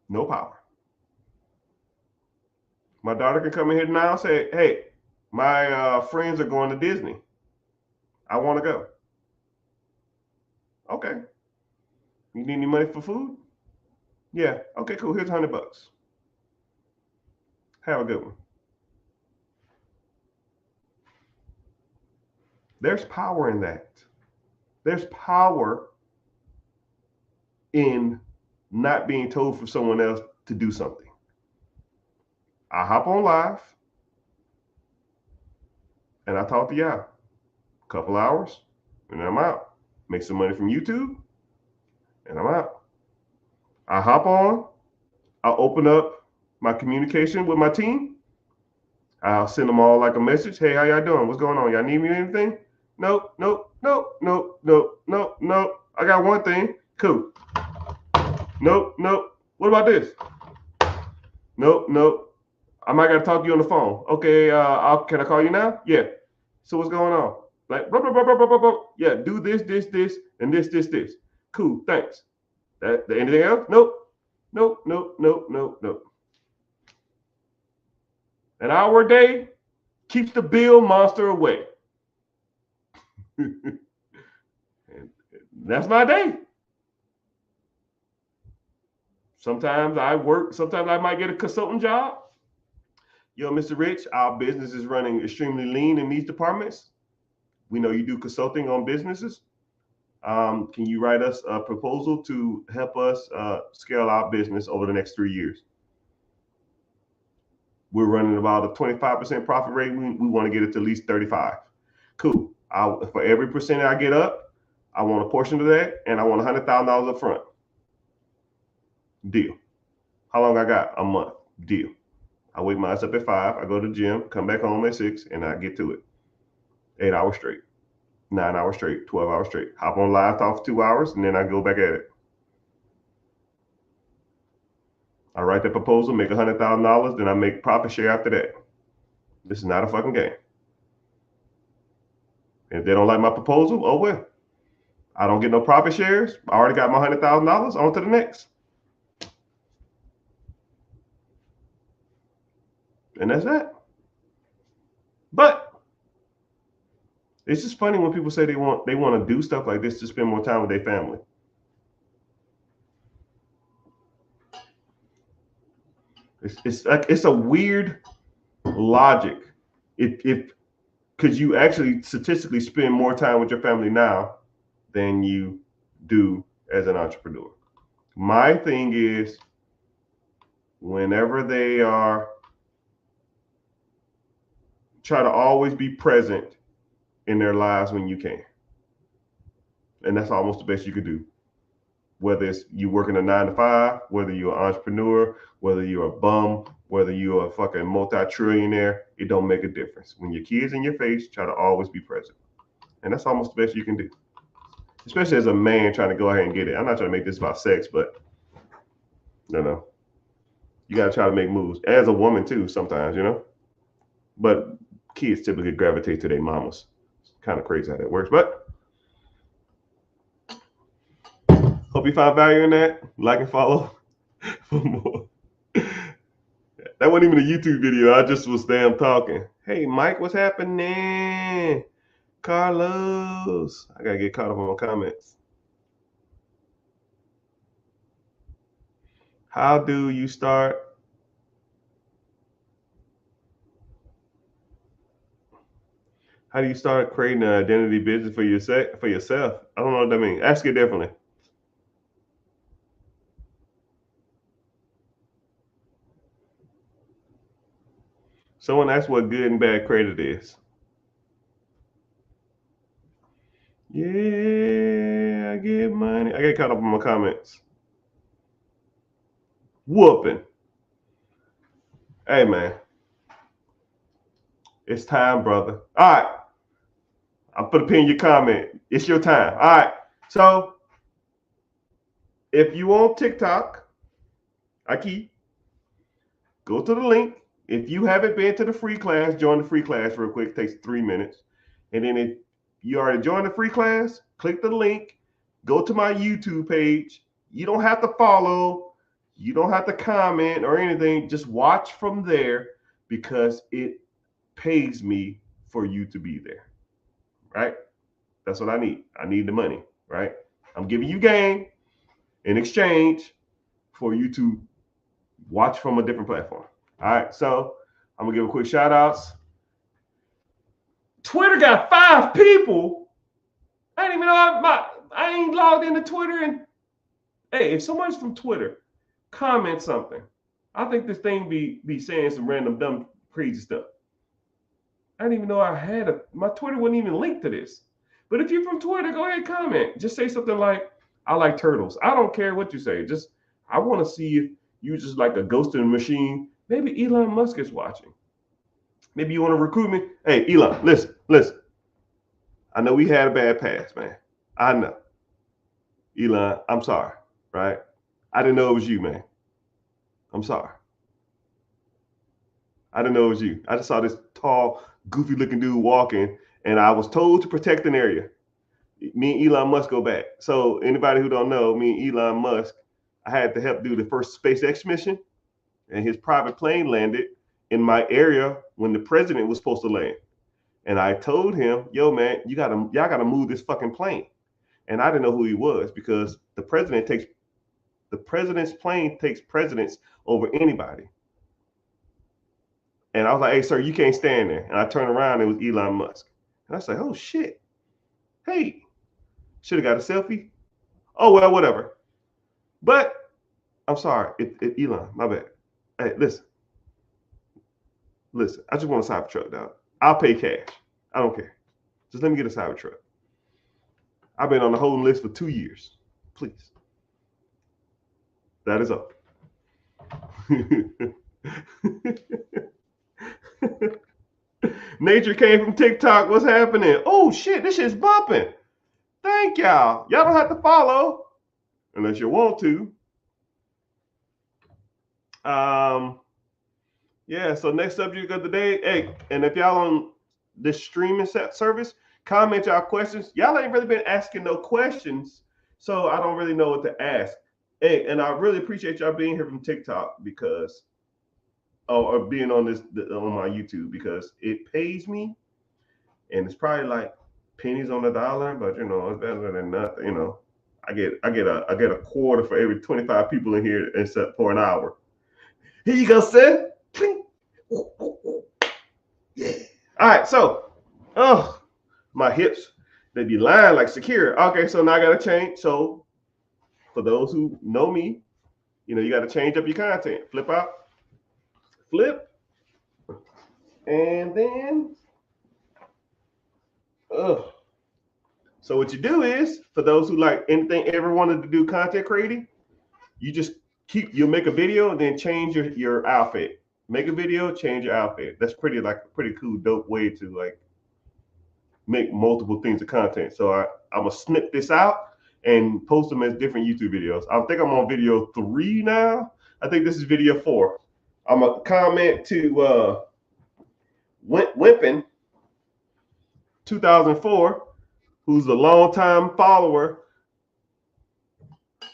No power. My daughter can come in here now and say, hey, my friends are going to Disney. I want to go. Okay. You need any money for food? Yeah. Okay, cool. Here's $100. Have a good one. There's power in that. There's power in not being told for someone else to do something. I hop on live and I talk to y'all a couple hours and then I'm out. Make some money from YouTube and I'm out. I hop on, I'll open up my communication with my team. I'll send them all like a message. Hey, how y'all doing? What's going on? Y'all need me anything? Nope. I got one thing. Cool. Nope. What about this? Nope. I might gotta talk to you on the phone. Okay, can I call you now? Yeah. So what's going on? Like, blah, blah, blah, blah, blah, blah. Yeah, do this, and this. Cool, thanks. Anything else? Nope. An hour a day keeps the bill monster away. And that's my day. Sometimes I work, sometimes I might get a consultant job. Yo, Mr. Rich, our business is running extremely lean in these departments. We know you do consulting on businesses. Can you write us a proposal to help us scale our business over the next 3 years? We're running about a 25% profit rate. We want to get it to at least 35. Cool. For every percent I get up, I want a portion of that, and I want $100,000 up front. Deal. How long I got? A month. Deal. I wake my ass up at 5. I go to the gym, come back home at 6, and I get to it. 8 hours straight, 9 hours straight, 12 hours straight. Hop on live, talk for 2 hours, and then I go back at it. I write that proposal, make $100,000, then I make profit share after that. This is not a fucking game. If they don't like my proposal, oh well. I don't get no profit shares. I already got my $100,000. On to the next. And that's that. But it's just funny when people say they want to do stuff like this to spend more time with their family. It's a weird logic. If because you actually statistically spend more time with your family now than you do as an entrepreneur. My thing is, whenever they are, try to always be present in their lives when you can. And that's almost the best you could do. Whether it's you working a 9 to 5, whether you're an entrepreneur, whether you're a bum, whether you're a fucking multi-trillionaire, it don't make a difference. When your kid's in your face, try to always be present. And that's almost the best you can do. Especially as a man trying to go ahead and get it. I'm not trying to make this about sex, but no. You got to try to make moves. As a woman too, sometimes, But kids typically gravitate to their mamas. It's kind of crazy how that works, but hope you found value in that. Like and follow for more. That wasn't even a YouTube video. I just was damn talking. Hey, Mike, what's happening? Carlos. I got to get caught up on my comments. How do you start? How do you start creating an identity business for yourself? I don't know what that means. Ask it differently. Someone asked what good and bad credit is. Yeah, I get money. I get caught up on my comments. Whooping. Hey, man. It's time, brother. All right. I'll put a pin in your comment. It's your time. All right. So, if you on TikTok, go to the link. If you haven't been to the free class, join the free class real quick. It takes 3 minutes. And then if you already joined the free class, click the link. Go to my YouTube page. You don't have to follow. You don't have to comment or anything. Just watch from there because it pays me for you to be there. Right? That's what I need. I need the money. Right? I'm giving you game in exchange for you to watch from a different platform. All right, so I'm gonna give a quick shout outs. Twitter got 5 people. I didn't even know I ain't logged into Twitter. And hey, if someone's from Twitter, comment something. I think this thing be saying some random dumb crazy stuff. I didn't even know I had my Twitter wasn't even linked to this. But if you're from Twitter, go ahead and comment. Just say something like, I like turtles. I don't care what you say. Just I want to see if you just like a ghost in the machine. Maybe Elon Musk is watching. Maybe you want to recruit me. Hey, Elon, listen. I know we had a bad past, man. I know. Elon, I'm sorry, right? I didn't know it was you, man. I'm sorry. I didn't know it was you. I just saw this tall, goofy looking dude walking, and I was told to protect an area. Me and Elon Musk go back. So anybody who don't know, me and Elon Musk, I had to help do the first SpaceX mission. And his private plane landed in my area when the president was supposed to land. And I told him, yo, man, y'all gotta move this fucking plane. And I didn't know who he was because the president's plane takes precedence over anybody. And I was like, hey, sir, you can't stand there. And I turned around and it was Elon Musk. And I was like, oh shit. Hey, should have got a selfie. Oh well, whatever. But I'm sorry, Elon, my bad. Hey, listen. I just want a Cybertruck, dog. I'll pay cash. I don't care. Just let me get a Cybertruck. I've been on the whole list for 2 years. Please. That is all. Nature came from TikTok. What's happening? Oh shit, this shit's bumping. Thank y'all. Y'all don't have to follow unless you want to. Yeah, so next subject of the day. Hey, and if y'all on this streaming service, comment y'all questions. Y'all ain't really been asking no questions, so I don't really know what to ask. Hey, and I really appreciate y'all being here from TikTok because or being on on my YouTube, because it pays me, and it's probably like pennies on the dollar, but it's better than nothing. I get a quarter for every 25 people in here, except for an hour. Here you go, sir. Yeah. All right, so, oh, my hips, they be lying like secure. Okay, so now I gotta change. So for those who know me, you gotta change up your content. Flip out, flip, and then, ugh. So what you do is, for those who like anything, ever wanted to do content creating, you just you'll make a video and then change your outfit. Make a video, change your outfit. That's pretty cool, dope way to like make multiple things of content. So I'm gonna snip this out and post them as different YouTube videos. I think I'm on video 3 now. I think this is video 4. I'm gonna comment to Wimpin 2004, who's a longtime follower,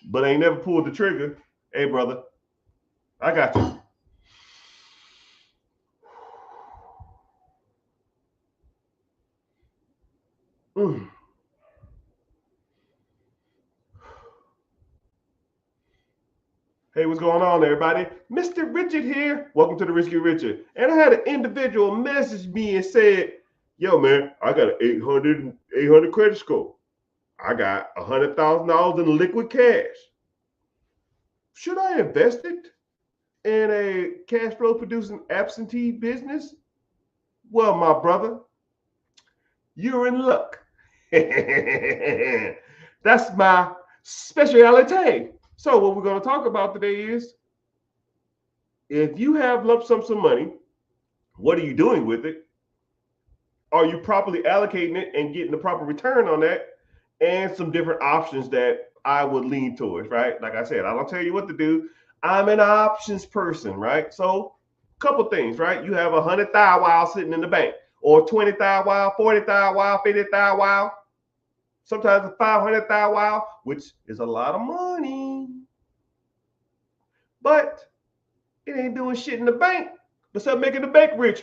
but ain't never pulled the trigger. Hey, brother, I got you. Hey, what's going on, everybody? Mr. Richard here. Welcome to the Rich Get Richard. And I had an individual message me and said, yo, man, I got an 800 credit score. I got $100,000 in liquid cash. Should I invest it in a cash flow producing absentee business? Well, my brother, you're in luck. That's my specialty. So what we're going to talk about today is, if you have lump sums of money, what are you doing with it? Are you properly allocating it and getting the proper return on that? And some different options that I would lean towards, right? Like I said, I don't tell you what to do. I'm an options person, right? So a couple things, right? You have 100,000 sitting in the bank, or 20,000, 40,000, 50,000, sometimes 500,000, which is a lot of money. But it ain't doing shit in the bank besides making the bank rich.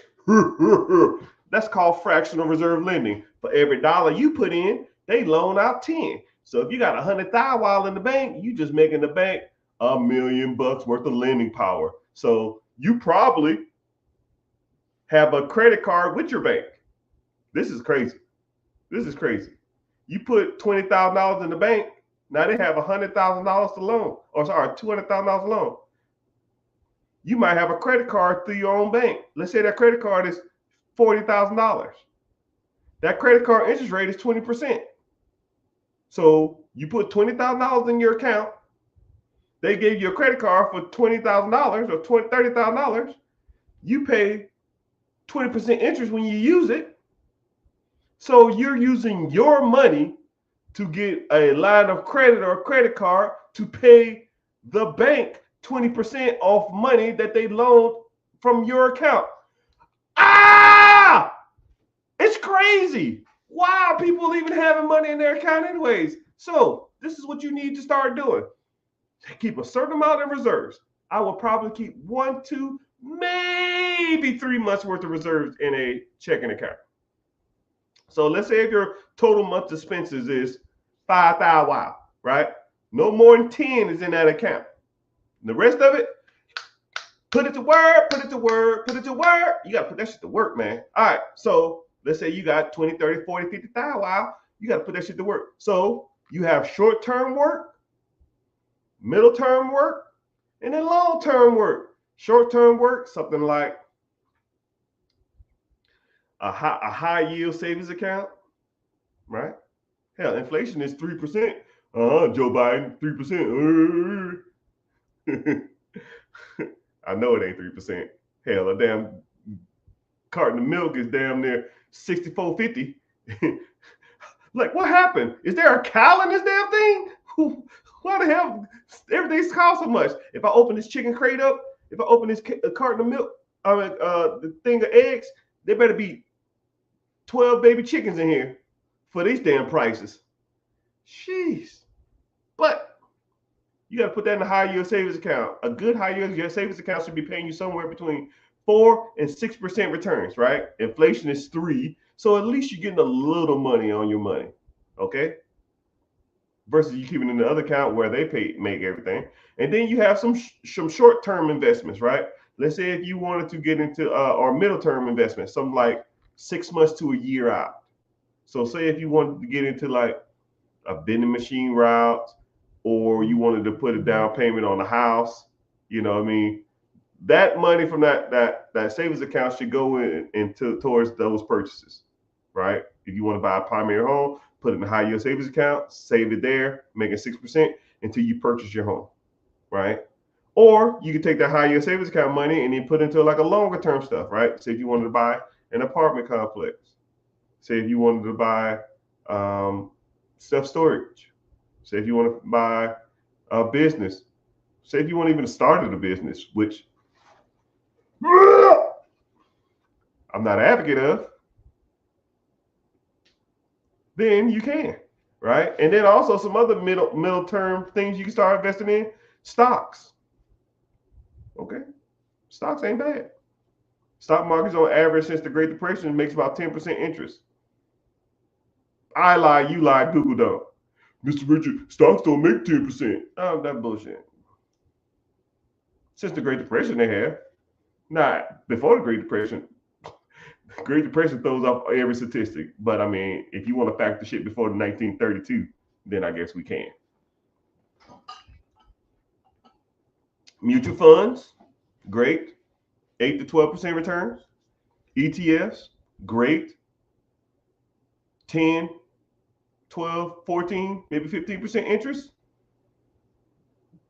That's called fractional reserve lending. For every dollar you put in, they loan out 10. So if you got 100,000 in the bank, you just making the bank $1 million worth of lending power. So you probably have a credit card with your bank. This is crazy. This is crazy. You put $20,000 in the bank, now they have $100,000 to loan, or sorry, $200,000 to loan. You might have a credit card through your own bank. Let's say that credit card is $40,000. That credit card interest rate is 20%. So you put $20,000 in your account. They gave you a credit card for $20,000 or $30,000. You pay 20% interest when you use it. So you're using your money to get a line of credit or a credit card to pay the bank 20% off money that they loaned from your account. It's crazy. Why are people even having money in their account anyways? So this is what you need to start doing. Keep a certain amount in reserves. I will probably keep 1, 2, maybe 3 months worth of reserves in a checking account. So let's say if your total month expenses is 5,000, right? No more than 10 is in that account. The rest of it, put it to work, put it to work, put it to work. You got to put that shit to work, man. All right, so let's say you got 20, 30, 40, 50,000. You got to put that shit to work. So you have short-term work, middle-term work, and then long-term work. Short-term work, something like a high-yield savings account, right? Hell, inflation is 3%. Joe Biden, 3%. I know it ain't 3%. Hell, a damn carton of milk is damn near $64.50. Like, what happened? Is there a cow in this damn thing? Why the hell everything's cost so much? If I open this chicken crate up, if I open this carton of milk, the thing of eggs, there better be 12 baby chickens in here for these damn prices. Jeez. But You got to put that in a high yield savings account. A good high yield savings account should be paying you somewhere between 4 and 6% returns, right? Inflation is 3%. So at least you're getting a little money on your money. Okay. Versus you keeping in the other account where they make everything. And then you have some short-term investments, right? Let's say if you wanted to get into or middle-term investments, something like 6 months to a year out. So say if you wanted to get into like a vending machine route, or you wanted to put a down payment on a house, you know what I mean? That money from that savings account should go into towards those purchases, right? If you want to buy a primary home, put it in a high yield savings account, save it there, making 6% until you purchase your home, right? Or you can take that high yield savings account money and then put into like a longer term stuff, right? Say if you wanted to buy an apartment complex, say if you wanted to buy self storage, say if you want to buy a business, say if you want even to start a business, which I'm not an advocate of, then you can, right? And then also some other middle term things you can start investing in. Stocks. Okay. Stocks ain't bad. Stock markets on average since the Great Depression makes about 10% interest. I lie, you lie, Google don't. Mr. Richard, stocks don't make 10%. Oh, that bullshit. Since the Great Depression they have. Not before the Great Depression. The Great Depression throws off every statistic. But I mean, if you want to factor shit before 1932, then I guess we can. Mutual funds, great. 8 to 12% returns. ETFs, great. 10, 12, 14, maybe 15% interest.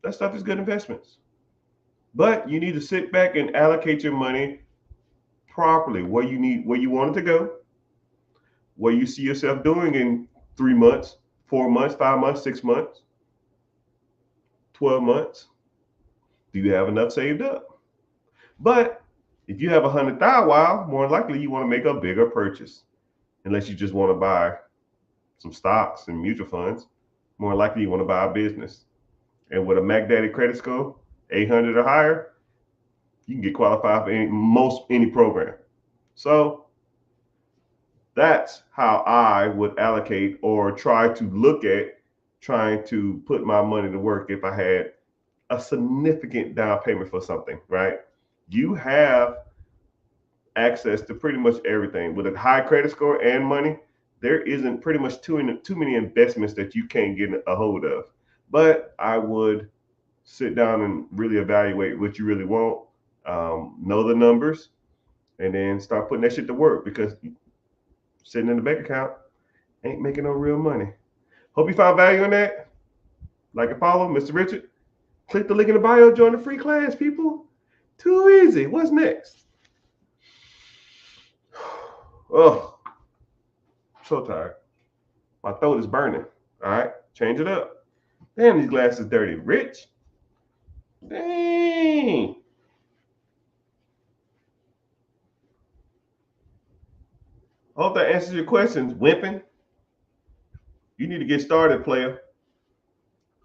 That stuff is good investments. But you need to sit back and allocate your money properly, where you want it to go, where you see yourself doing in 3 months, 4 months, 5 months, 6 months, 12 months. Do you have enough saved up? But if you have 100,000, well, more likely you want to make a bigger purchase. Unless you just want to buy some stocks and mutual funds, more likely you want to buy a business. And with a MacDaddy credit score, 800 or higher, you can get qualified for any program. So that's how I would allocate or try to look at trying to put my money to work if I had a significant down payment for something, right? You have access to pretty much everything. With a high credit score and money, there isn't pretty much too many investments that you can't get a hold of. But I would sit down and really evaluate what you really want, know the numbers, and then start putting that shit to work, because sitting in the bank account ain't making no real money. Hope you found value in that. Like and follow, Mr. Richard. Click the link in the bio, join the free class, people. Too easy. What's next? Oh, so tired. My throat is burning. All right, change it up. Damn, these glasses dirty. Rich? Dang. Hope that answers your questions, wimping. You need to get started, player.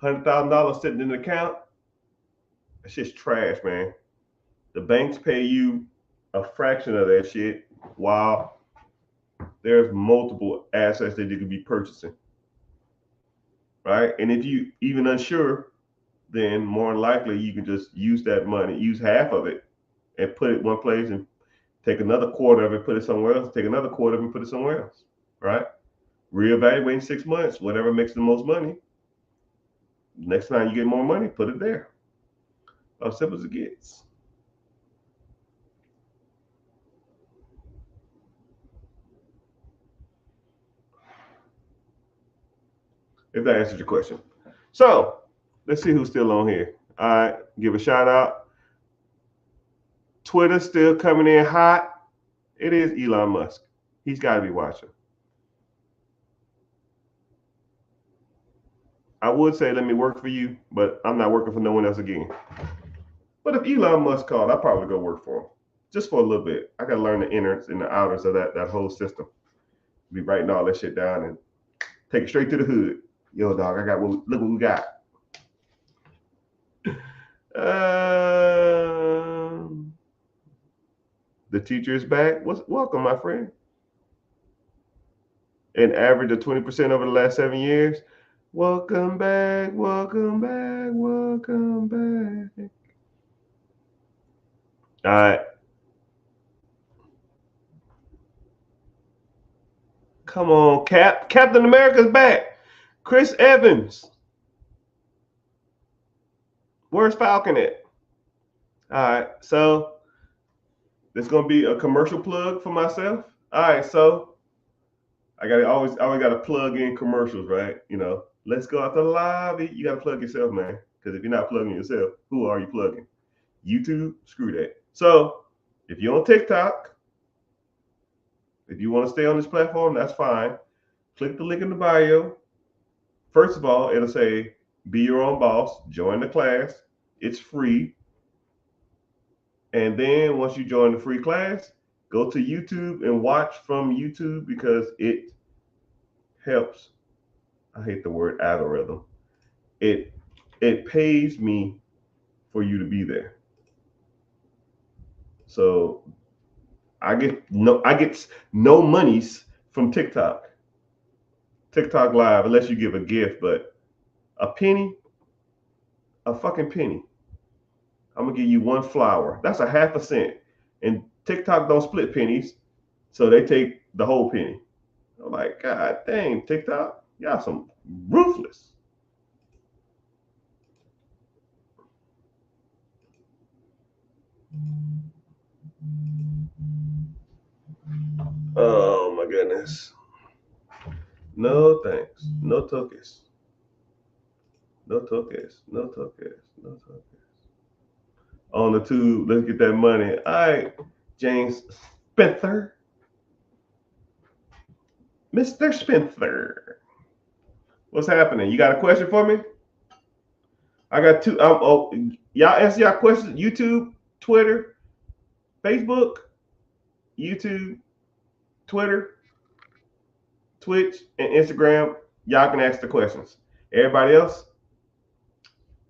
$100,000 sitting in an account. That's just trash, man. The banks pay you a fraction of that shit, while there's multiple assets that you could be purchasing, right? And if you even unsure, then more likely you can just use that money, use half of it, and put it one place, and take another quarter of it, put it somewhere else, take another quarter of it, put it somewhere else, right? Reevaluate in 6 months, whatever makes the most money. Next time you get more money, put it there. As simple as it gets. If that answers your question. So let's see who's still on here. All right, give a shout out. Twitter still coming in hot. It is Elon Musk. He's got to be watching. I would say let me work for you, but I'm not working for no one else again. But if Elon Musk called, I'd probably go work for him. Just for a little bit. I got to learn the innards and the outers of that whole system. Be writing all that shit down and take it straight to the hood. Yo, dog, look what we got. The teacher is back. Welcome, my friend. An average of 20% over the last 7 years. Welcome back, welcome back, welcome back. All right. Come on, Captain America's back. Chris Evans. Where's Falcon at? All right, so there's gonna be a commercial plug for myself. All right, so I always gotta plug in commercials, right? You know, let's go out to the lobby. You gotta plug yourself, man. Because if you're not plugging yourself, who are you plugging? YouTube, screw that. So if you're on TikTok, if you want to stay on this platform, that's fine. Click the link in the bio. First of all, it'll say be your own boss, join the class. It's free. And then once you join the free class, go to YouTube and watch from YouTube because it helps. I hate the word algorithm. It pays me for you to be there. So I get no monies from TikTok Live unless you give a gift, but a penny, a fucking penny. I'm gonna give you one flower. That's a half a cent. And TikTok don't split pennies, so they take the whole penny. I'm like, God dang, TikTok, y'all some ruthless. Oh my goodness. No thanks. No tokens. No tokens. No tokens. No tokens. On the tube, let's get that money. All right, James Spencer. Mr. Spencer. What's happening? You got a question for me? I got two. Y'all answer y'all questions. YouTube, Twitter, Facebook, YouTube, Twitter, Twitch, and Instagram. Y'all can ask the questions. Everybody else,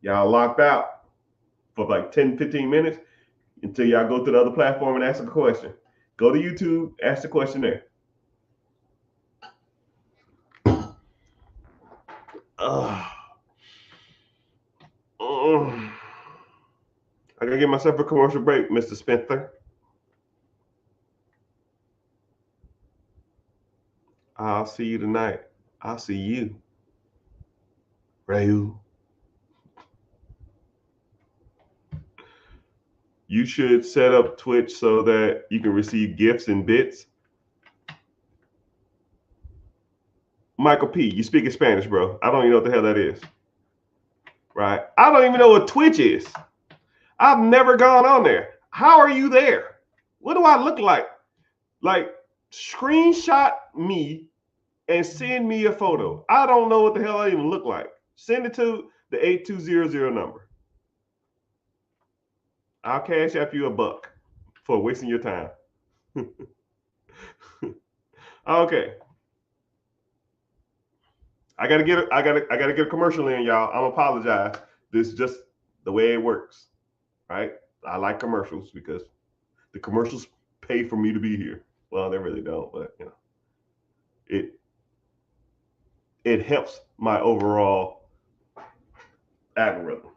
y'all locked out for like 10, 15 minutes until y'all go to the other platform and ask a question. Go to YouTube, ask the question there. I gotta give myself a commercial break, Mr. Spencer. I'll see you tonight. I'll see you, Rayu. You should set up Twitch so that you can receive gifts and bits. Michael P., you speaking Spanish, bro. I don't even know what the hell that is. Right? I don't even know what Twitch is. I've never gone on there. How are you there? What do I look like? Like, screenshot me and send me a photo. I don't know what the hell I even look like. Send it to the 8200 number. I'll cash app you $1 for wasting your time. Okay. I gotta get a commercial in, y'all. I'm apologize. This is just the way it works. Right? I like commercials because the commercials pay for me to be here. Well, they really don't, but you know, it helps my overall algorithm.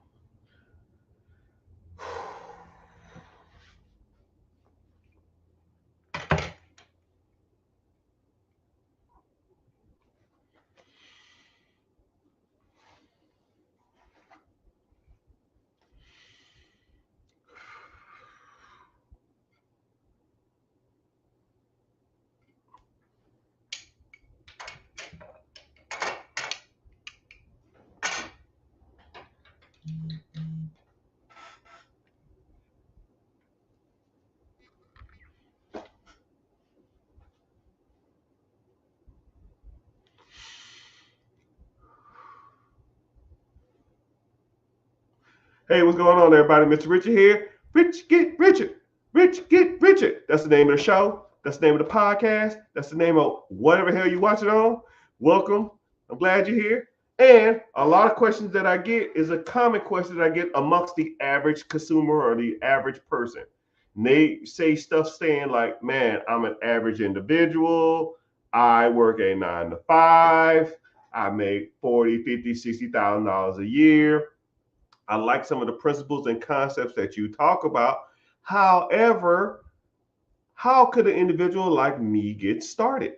Hey, what's going on, everybody? Mr. Richard here. Rich get Richard. Rich get Richard. That's the name of the show. That's the name of the podcast. That's the name of whatever hell you watch it on. Welcome. I'm glad you're here. And a lot of questions that I get is a common question that I get amongst the average consumer or the average person. And they say stuff saying like, man, I'm an average individual. I work a 9 to 5. I make 40, 50, $60,000 a year. I like some of the principles and concepts that you talk about. However, how could an individual like me get started?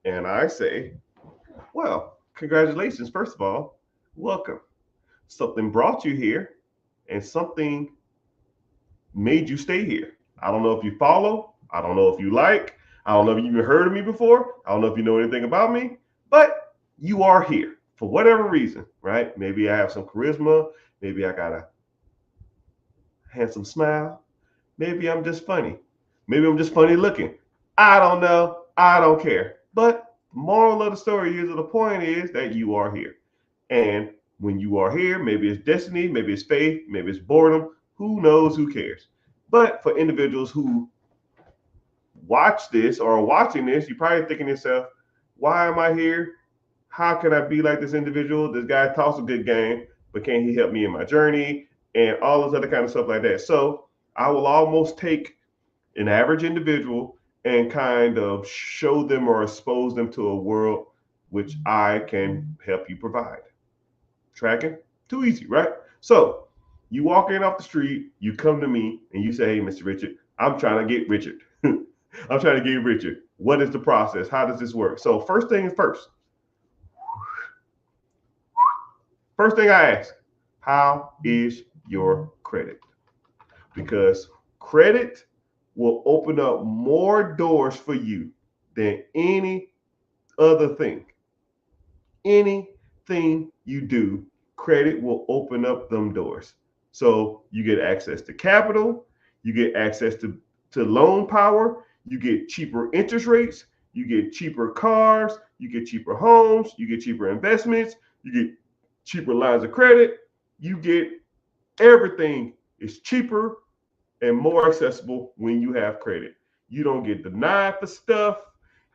And I say, well, congratulations, first of all. Welcome. Something brought you here and something made you stay here. I don't know if you follow. I don't know if you like. I don't know if you even heard of me before. I don't know if you know anything about me, but you are here for whatever reason, right? Maybe I have some charisma. Maybe I got a handsome smile. Maybe I'm just funny. Maybe I'm just funny looking. I don't know. I don't care. But the moral of the story is, or the point is that you are here. And when you are here, maybe it's destiny, maybe it's faith, maybe it's boredom. Who knows? Who cares? But for individuals who watch this or are watching this, you're probably thinking to yourself, why am I here? How can I be like this individual? This guy talks a good game, but can he help me in my journey? And all this other kind of stuff like that. So I will almost take an average individual and kind of show them or expose them to a world which I can help you provide. Tracking? Too easy, right? So you walk in off the street, you come to me and you say, hey, Mr. Richard, I'm trying to get Richard. I'm trying to get Richard. What is the process? How does this work? So first thing first. First thing I ask, how is your credit? Because credit will open up more doors for you than any other thing. Anything you do, credit will open up them doors. So you get access to capital, you get access to loan power, you get cheaper interest rates, you get cheaper cars, you get cheaper homes, you get cheaper investments, you get cheaper lines of credit, you get everything is cheaper and more accessible when you have credit. You don't get denied for stuff.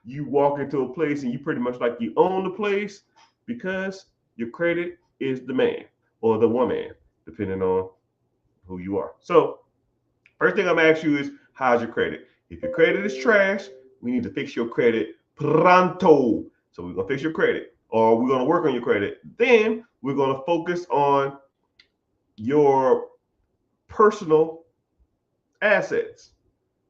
You walk into a place and you pretty much like you own the place because your credit is the man or the woman, depending on who you are. So, first thing I'm gonna ask you is, how's your credit? If your credit is trash, we need to fix your credit pronto. So we're gonna fix your credit, or we're gonna work on your credit. Then we're gonna focus on your personal assets,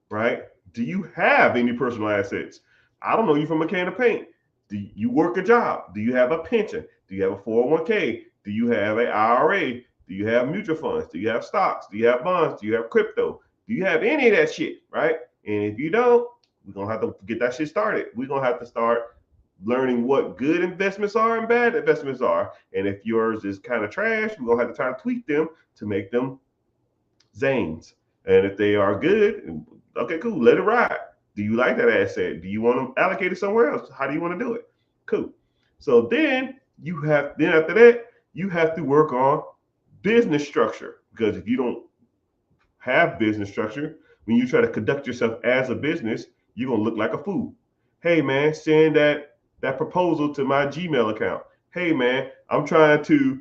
right? Do you have any personal assets? I don't know you from a can of paint. Do you work a job? Do you have a pension? Do you have a 401k? Do you have an IRA? Do you have mutual funds? Do you have stocks? Do you have bonds? Do you have crypto? Do you have any of that shit, right? And if you don't, we're going to have to get that shit started. We're going to have to start learning what good investments are and bad investments are. And if yours is kind of trash, we're going to have to try to tweak them to make them zanes. And if they are good, okay, cool, let it ride. Do you like that asset? Do you want to allocate it somewhere else? How do you want to do it? Cool. So then after that, you have to work on business structure. Because if you don't have business structure, when you try to conduct yourself as a business, you're gonna look like a fool. Hey man, send that proposal to my Gmail account. Hey man, I'm trying to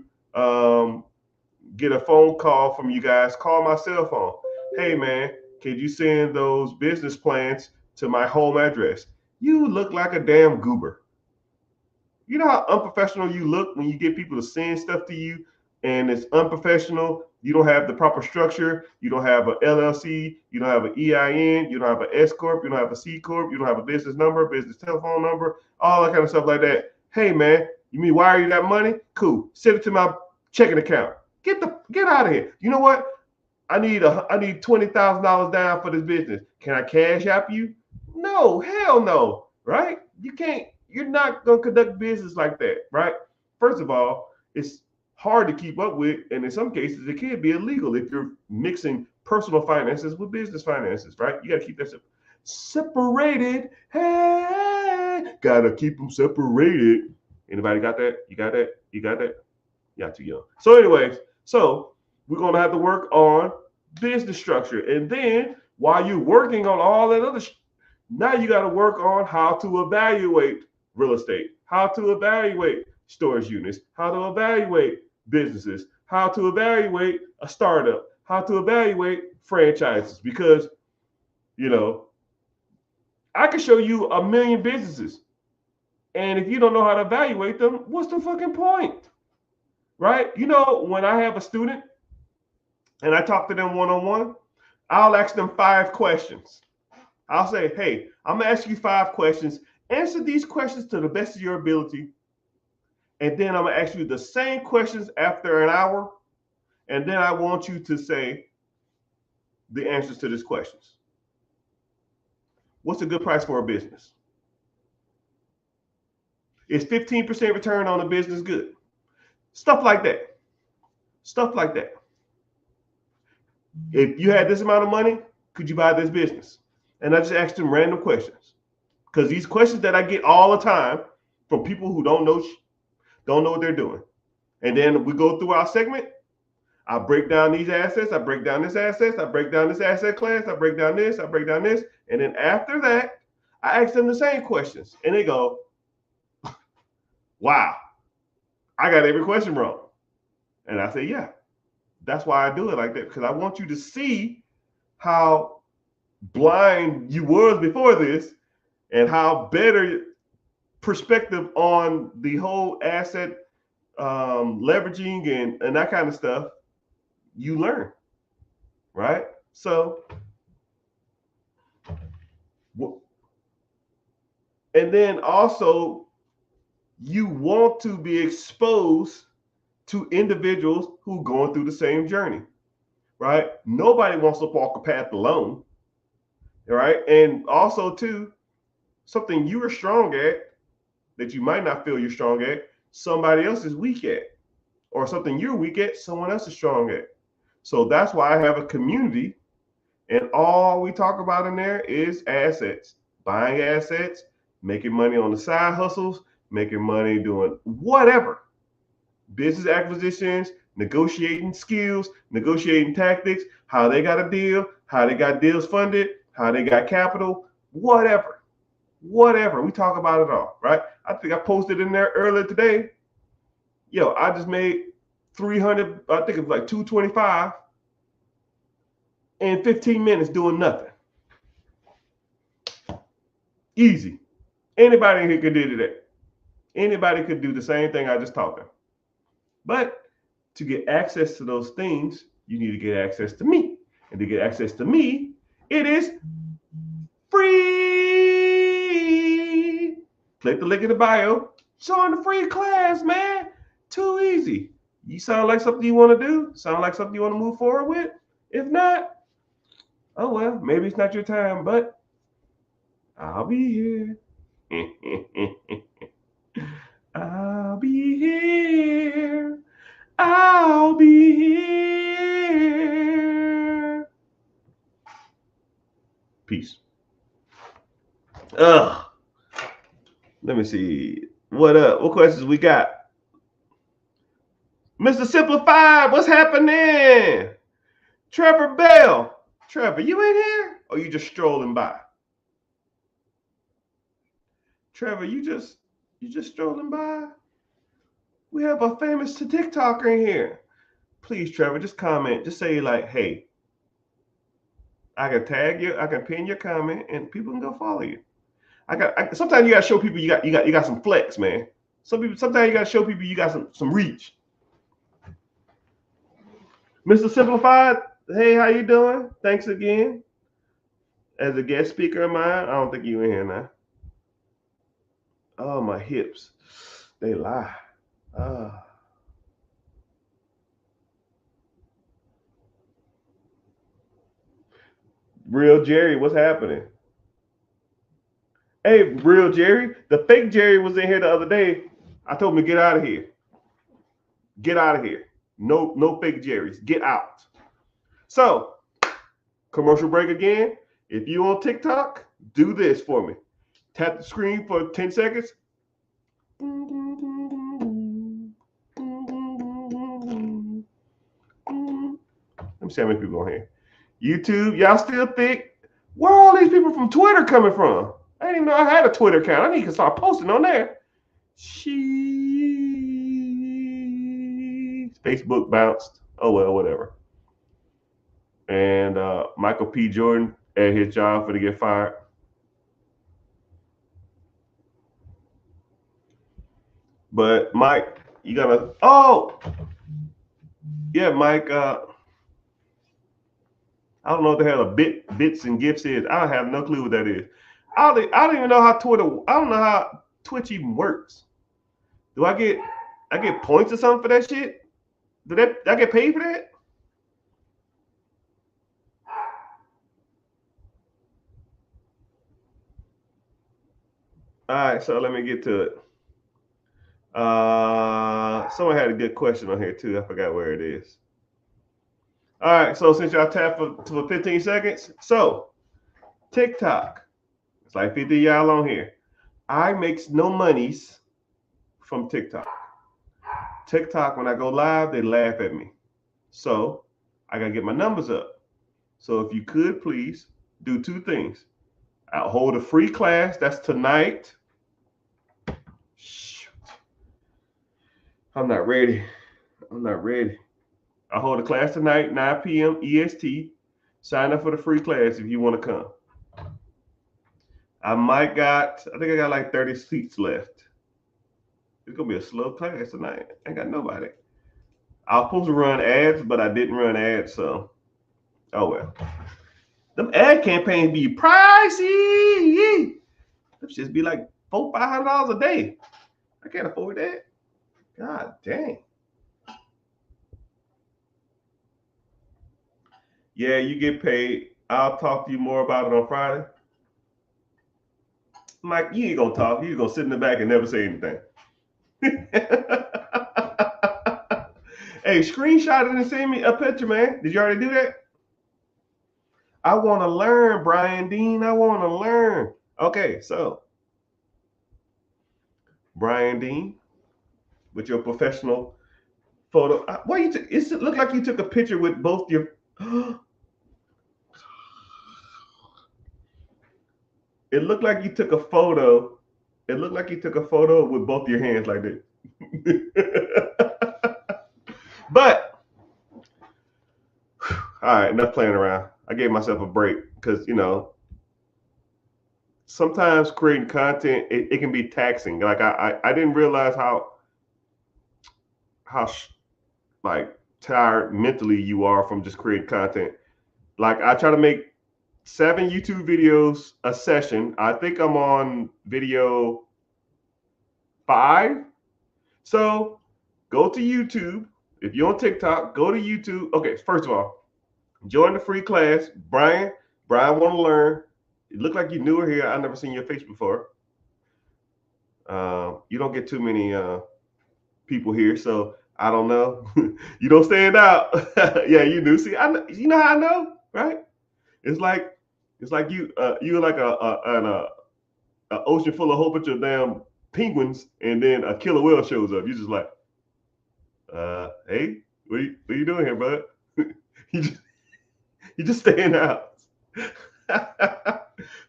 get a phone call from you guys. Call my cell phone. Hey man, could you send those business plans to my home address? You look like a damn goober. You know how unprofessional you look when you get people to send stuff to you and it's unprofessional. You don't have the proper structure. You don't have an LLC. You don't have an EIN. You don't have an S Corp. You don't have a C Corp. You don't have a business number, business telephone number, all that kind of stuff like that. Hey man, you mean wire you that money? Cool. Send it to my checking account. Get out of here. You know what? I need $20,000 down for this business. Can I cash app you? No, hell no. Right? You can't. You're not gonna conduct business like that, right? First of all, it's hard to keep up with, and in some cases, it can be illegal if you're mixing personal finances with business finances, right? You gotta keep that separated. Hey, gotta keep them separated. Anybody got that? You got that? You got that? Yeah, too young. So, anyways, we're gonna have to work on business structure, and then while you're working on all that other, now you got to work on how to evaluate real estate, how to evaluate storage units, how to evaluate businesses, how to evaluate a startup, how to evaluate franchises. Because, you know, I can show you a million businesses. And if you don't know how to evaluate them, what's the fucking point? Right? You know, when I have a student and I talk to them one-on-one, I'll ask them 5 questions. I'll say, hey, I'm going to ask you 5 questions. Answer these questions to the best of your ability. And then I'm going to ask you the same questions after an hour. And then I want you to say the answers to these questions. What's a good price for a business? Is 15% return on a business good? Stuff like that. Stuff like that. If you had this amount of money, could you buy this business? And I just asked them random questions. Because these questions that I get all the time from people who don't know what they're doing. And then we go through our segment. I break down these assets. I break down this asset. I break down this asset class. I break down this. I break down this. And then after that, I ask them the same questions. And they go, wow, I got every question wrong. And I say, yeah, that's why I do it like that. Because I want you to see how blind you was before this and how better perspective on the whole asset leveraging and that kind of stuff you learn, right? So, and then also you want to be exposed to individuals who are going through the same journey, right? Nobody wants to walk a path alone, right? And also too, something you are strong at that you might not feel you're strong at, somebody else is weak at, or something you're weak at, someone else is strong at. So that's why I have a community, and all we talk about in there is assets, buying assets, making money on the side hustles, making money doing whatever, business acquisitions, negotiating skills, negotiating tactics, how they got a deal, how they got deals funded, how they got capital, whatever. We talk about it all, right? I think I posted in there earlier today. Yo, I just made 300, I think it was like 225 in 15 minutes doing nothing. Easy. Anybody here could do that. Anybody could do the same thing I just taught them. But to get access to those things, you need to get access to me. And to get access to me, it is free. Click the link in the bio. Join the free class, man. Too easy. You sound like something you want to do? Sound like something you want to move forward with? If not, oh well, maybe it's not your time, but I'll be here. I'll be here. I'll be here. Peace. Let me see. What up? What questions we got? Mr. Simplified, what's happening? Trevor Bell. Trevor, you ain't here? Or you just strolling by? Trevor, you just strolling by? We have a famous TikToker in here. Please, Trevor, just comment. Just say like, hey, I can tag you, I can pin your comment, and people can go follow you. Sometimes you gotta show people you got some flex, man. Sometimes you gotta show people you got some reach. Mr. Simplified, hey, how you doing? Thanks again. As a guest speaker of mine, I don't think you in here now. Oh, my hips. They lie. Real Jerry, what's happening? Hey, Real Jerry, the fake Jerry was in here the other day. I told him to get out of here. Get out of here. No fake Jerrys. Get out. So, commercial break again. If you on TikTok, do this for me. Tap the screen for 10 seconds. Let me see how many people on here. YouTube, y'all still think? Where are all these people from Twitter coming from? I didn't even know I had a Twitter account. I need to start posting on there. Sheesh. Facebook bounced. Oh well, whatever. And Michael P. Jordan at his job for to get fired. But Mike, you gotta. Oh, yeah, Mike. I don't know what the hell a bits and gifts is. I have no clue what that is. I don't even know how Twitter. I don't know how Twitch even works. Do I get points or something for that shit? Do I get paid for that? All right, so let me get to it. Someone had a good question on here too. I forgot where it is. All right, so since y'all tap for 15 seconds, so TikTok, it's like 50 y'all on here. I makes no monies from TikTok. TikTok, when I go live, they laugh at me. So I gotta get my numbers up. So if you could please do two things. I'll hold a free class. That's tonight. Shoot. I'm not ready. I'll hold a class tonight, 9 p.m. EST. Sign up for the free class if you want to come. I think I got like 30 seats left. It's gonna be a slow class tonight. I ain't got nobody. I was supposed to run ads, but I didn't run ads, so oh well. Them ad campaigns be pricey. Them just be like $400-$500 a day. I can't afford that. God dang. Yeah, you get paid. I'll talk to you more about it on Friday. Mike, you ain't gonna talk. You're gonna sit in the back and never say anything. Hey, screenshot it and send me a picture, man. Did you already do that? I want to learn, Brian Dean. I want to learn. Okay, so Brian Dean, with your professional photo. Why you? It looked like you took a picture with both your. It looked like you took a photo. It looked like you took a photo with both your hands like this. But all right, enough playing around. I gave myself a break because sometimes creating content it can be taxing. Like I didn't realize how like tired mentally you are from just creating content. Like I try to make 7 YouTube videos a session. I think I'm on video 5. So go to YouTube. If you're on TikTok, go to YouTube. Okay, first of all, join the free class. Brian want to learn. It looked like you knew her here. I've never seen your face before. You don't get too many people here, so I don't know. You don't stand out. Yeah, you do. See, you know how I know, right? It's like you're like an ocean full of a whole bunch of damn penguins, and then a killer whale shows up. You're just like, hey, what are you doing here, bud? you just staying out.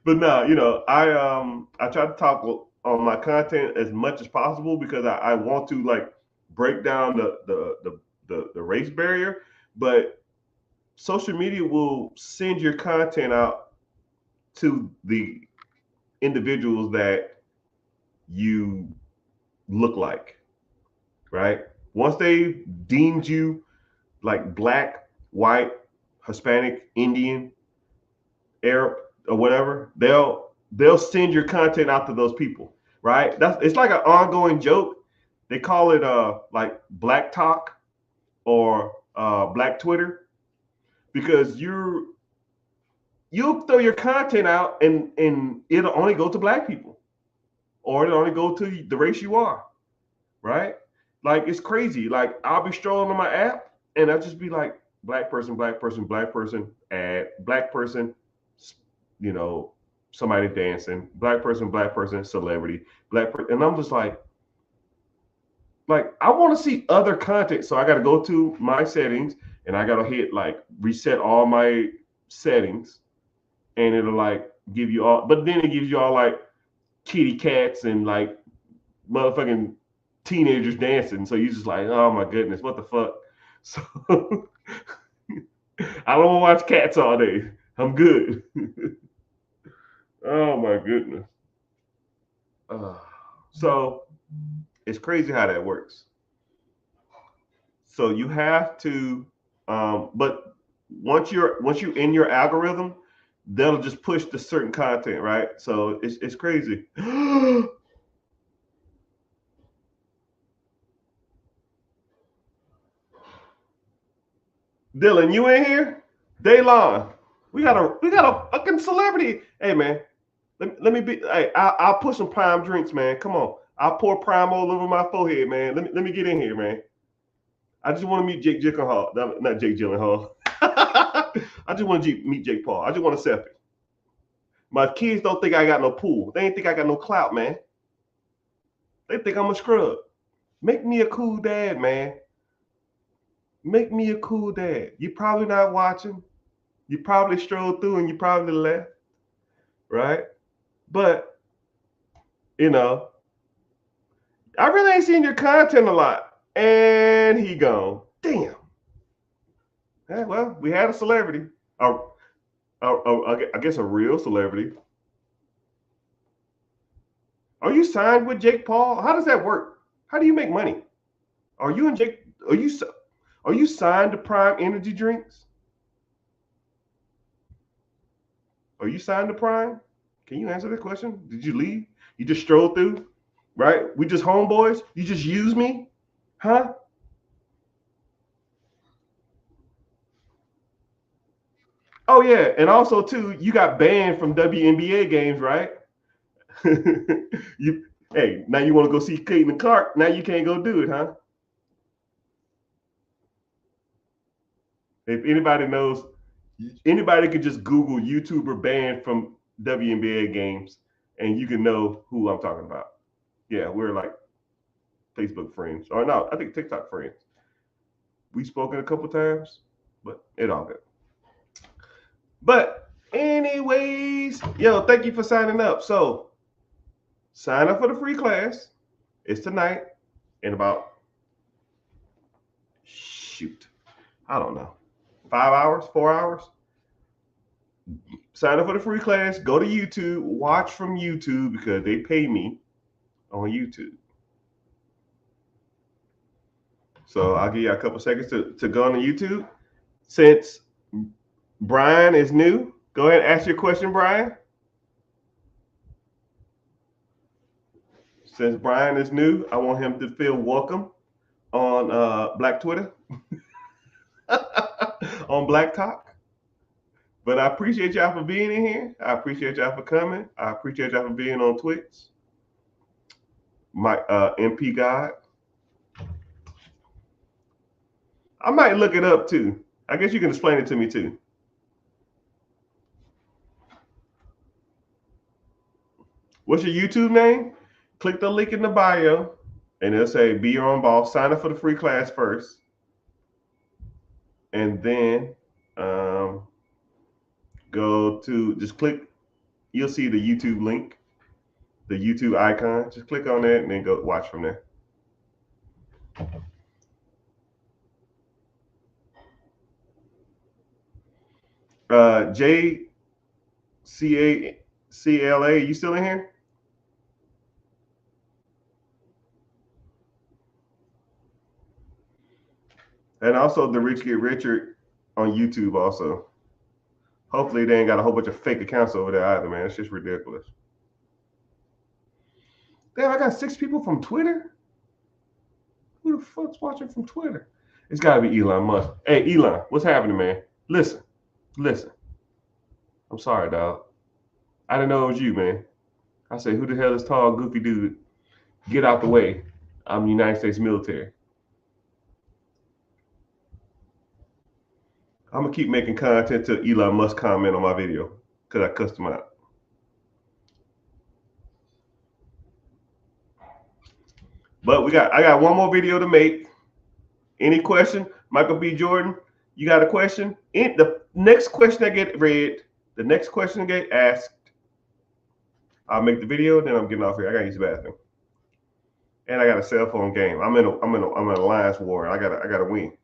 But no, I try to talk on my content as much as possible because I want to like break down the race barrier, but social media will send your content out to the individuals that you look like, right? Once they deemed you like black, white, Hispanic, Indian, Arab, or whatever, they'll send your content out to those people, right? It's like an ongoing joke. They call it like black talk or black Twitter because you'll throw your content out and it'll only go to black people or it'll only go to the race you are, right? Like it's crazy. Like I'll be strolling on my app and I'll just be like black person, ad, black person, somebody dancing, black person, celebrity, and I'm just like I want to see other content. So I got to go to my settings and I got to hit like reset all my settings and it'll like give you all, but then it gives you all like kitty cats and like motherfucking teenagers dancing. So you just like, oh my goodness, what the fuck? So I don't want to watch cats all day. I'm good. Oh my goodness. So it's crazy how that works. So you have to, but once you're in your algorithm, that'll just push the certain content, right? So it's crazy. Dylan, you in here? Daylon, we got a fucking celebrity. Hey man, let me be. Hey, I'll put some prime drinks, man. Come on, I'll pour prime all over my forehead, man. Let me get in here, man. I just want to meet Jake Gyllenhaal, not Jake Gyllenhaal. I just want to meet Jake Paul. I just want a selfie. My kids don't think I got no pool. They ain't think I got no clout, man. They think I'm a scrub. Make me a cool dad, man. Make me a cool dad. You're probably not watching. You probably strolled through and you probably left, right? But, you know, I really ain't seen your content a lot. And he gone. Damn. Yeah, well, we had a celebrity. I guess a real celebrity. Are you signed with Jake Paul? How does that work? How do you make money? Are you and Jake? Are you signed to Prime Energy Drinks? Are you signed to Prime? Can you answer that question? Did you leave? You just strolled through, right? We just homeboys. You just use me, huh? Oh yeah, and also too, you got banned from WNBA games, right? you Hey, now you want to go see Caitlin Clark? Now you can't go do it, huh? If anybody knows, anybody could just Google YouTuber banned from WNBA games, and you can know who I'm talking about. Yeah, we're like Facebook friends, or no, I think TikTok friends. We've spoken a couple times, but it all good. But anyways, yo, thank you for signing up. So sign up for the free class. It's tonight in about I don't know, 5 hours, 4 hours. Sign up for the free class. Go to YouTube. Watch from YouTube because they pay me on YouTube. So I'll give you a couple seconds to go on the YouTube. Since Brian is new, go ahead and ask your question, Brian. Since Brian is new, I want him to feel welcome on Black Twitter, on Black Talk. But I appreciate y'all for being in here. I appreciate y'all for coming. I appreciate y'all for being on Twitch. My MP God. I might look it up too. I guess you can explain it to me too. What's your YouTube name? Click the link in the bio and it'll say be your own boss. Sign up for the free class first. And then go to, just click, you'll see the YouTube link, the YouTube icon. Just click on that and then go watch from there. JCACLA, you still in here? And also the Rich Get Richard on YouTube also. Hopefully they ain't got a whole bunch of fake accounts over there either, man. It's just ridiculous. Damn, I got 6 people from Twitter? Who the fuck's watching from Twitter? It's gotta be Elon Musk. Hey, Elon, what's happening, man? Listen. I'm sorry, dog. I didn't know it was you, man. I said, who the hell is tall, goofy dude? Get out the way. I'm United States military. I'm gonna keep making content till Elon Musk comment on my video because I cussed him out. But I got one more video to make. Any question? Michael B. Jordan, you got a question? The next question that get read, the next question get asked, I'll make the video, then I'm getting off here. I gotta use the bathroom. and I got a cell phone game. I'm in an alliance war. I gotta win.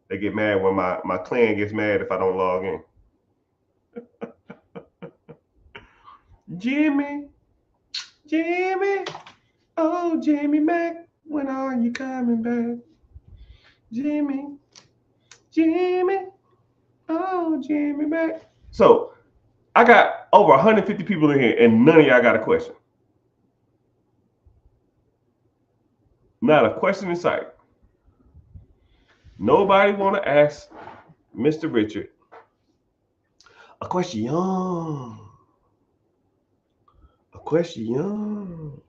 They get mad when my clan gets mad if I don't log in. Jimmy, Jimmy, oh Jimmy Mac, when are you coming back? Jimmy, Jimmy, oh Jimmy Mac. So I got over 150 people in here, and none of y'all got a question. Not a question in sight. Nobody want to ask Mr. Richard a question. A question.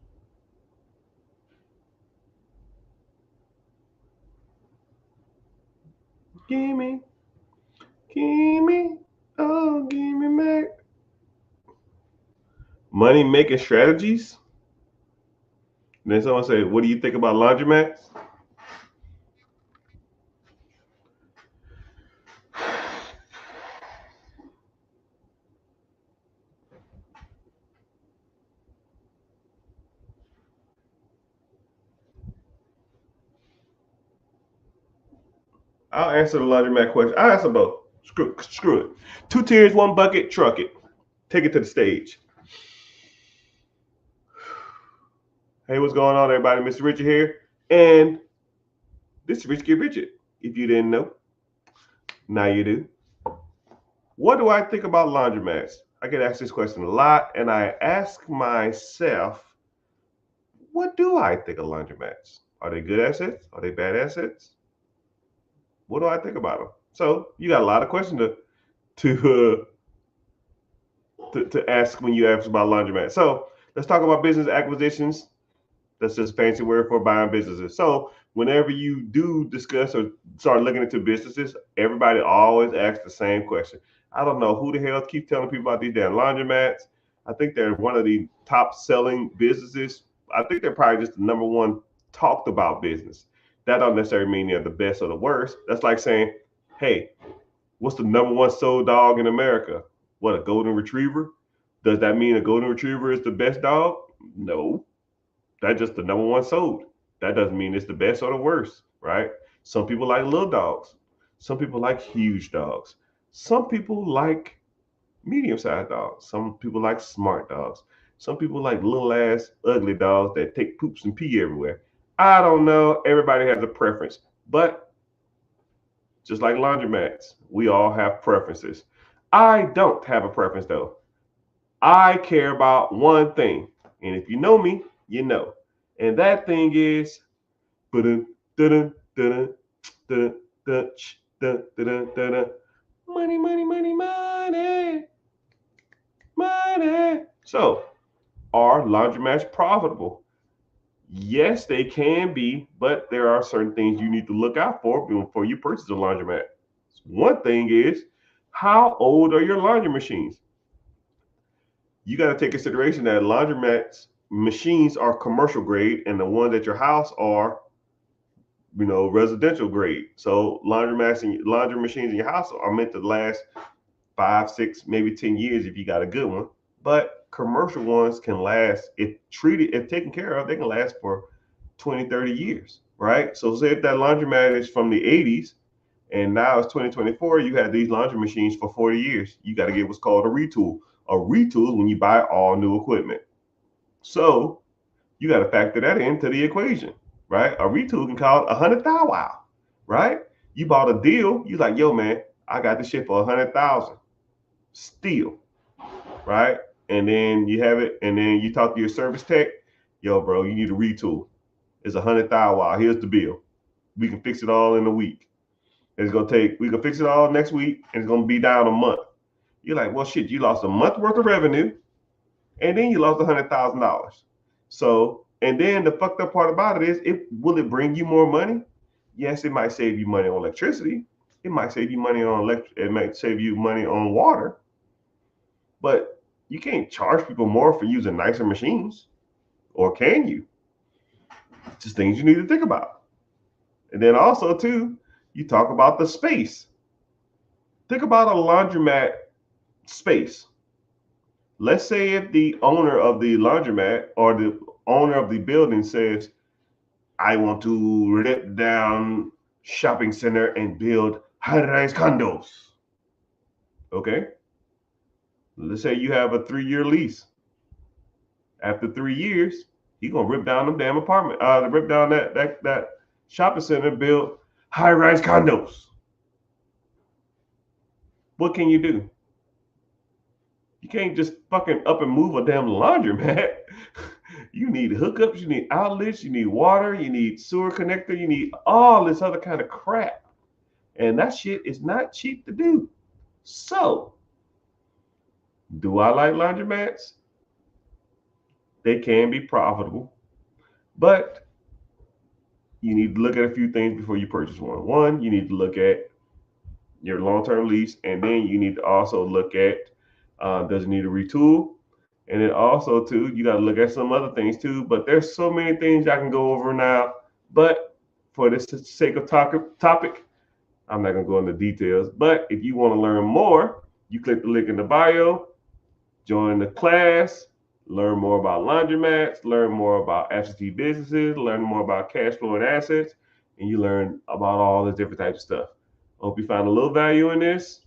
Gimme, oh, gimme Mac. Money making strategies. And then someone said, "What do you think about laundromats?" I'll answer the laundromat question. I'll answer both. Screw it. 2 tiers, 1 bucket, truck it. Take it to the stage. Hey, what's going on, everybody? Mr. Richard here. And this is Rich Get Richard. If you didn't know, now you do. What do I think about laundromats? I get asked this question a lot, and I ask myself, what do I think of laundromats? Are they good assets? Are they bad assets? What do I think about them? So you got a lot of questions to ask when you ask about laundromat. So let's talk about business acquisitions. That's just a fancy word for buying businesses. So whenever you do discuss or start looking into businesses, everybody always asks the same question. I don't know who the hell keeps telling people about these damn laundromats. I think they're one of the top selling businesses. I think they're probably just the number one talked about business. That don't necessarily mean they're the best or the worst. That's like saying, hey, what's the number one sold dog in America? What, a golden retriever? Does that mean a golden retriever is the best dog? No. That's just the number one sold. That doesn't mean it's the best or the worst, right? Some people like little dogs. Some people like huge dogs. Some people like medium-sized dogs. Some people like smart dogs. Some people like little ass ugly dogs that take poops and pee everywhere. I don't know. Everybody has a preference. But just like laundromats, we all have preferences. I don't have a preference though. I care about one thing. And if you know me, you know. And that thing is money, money, money, money, money. So, are laundromats profitable? Yes, they can be, but there are certain things you need to look out for before you purchase a laundromat. One thing is, how old are your laundry machines? You got to take consideration that laundromats machines are commercial grade, and the ones at your house are, residential grade. So laundromats and laundry machines in your house are meant to last 5, 6, maybe 10 years if you got a good one. But commercial ones can last, if taken care of, they can last for 20, 30 years, right? So say if that laundromat is from the 80s and now it's 2024, you have these laundry machines for 40 years. You got to get what's called a retool. A retool is when you buy all new equipment. So you got to factor that into the equation, right? A retool can cost $100,000, right? You bought a deal. You like, yo, man, I got this shit for $100,000. Still, right? And then you have it, and then you talk to your service tech. Yo, bro, you need a retool. It's $100,000. Here's the bill. We can fix it all in a week. We can fix it all next week, and it's gonna be down a month. You're like, well, shit, you lost a month worth of revenue, and then you lost $100,000. So, and then the fucked up part about it is, will it bring you more money? Yes, it might save you money on electricity. It might save you money on It might save you money on water. But you can't charge people more for using nicer machines, or can you? Just things you need to think about. And then also too, you talk about the space. Think about a laundromat space. Let's say if the owner of the laundromat or the owner of the building says, I want to rip down shopping center and build high-rise condos. Okay. Let's say you have a 3-year lease. After 3 years, he's gonna rip down them damn apartment, rip down that shopping center, build high-rise condos. What can you do? You can't just fucking up and move a damn laundromat. You need hookups, you need outlets, you need water, you need sewer connector, you need all this other kind of crap. And that shit is not cheap to do. So, do I like laundromats? They can be profitable, but you need to look at a few things before you purchase one. One, you need to look at your long-term lease, and then you need to also look at does it need a retool? And then also too, you got to look at some other things too. But there's so many things I can go over now. But for the sake of topic, I'm not gonna go into details. But if you want to learn more, you click the link in the bio, join the class, learn more about laundromats, learn more about absentee businesses, learn more about cash flow and assets, and you learn about all this different types of stuff. Hope you find a little value in this,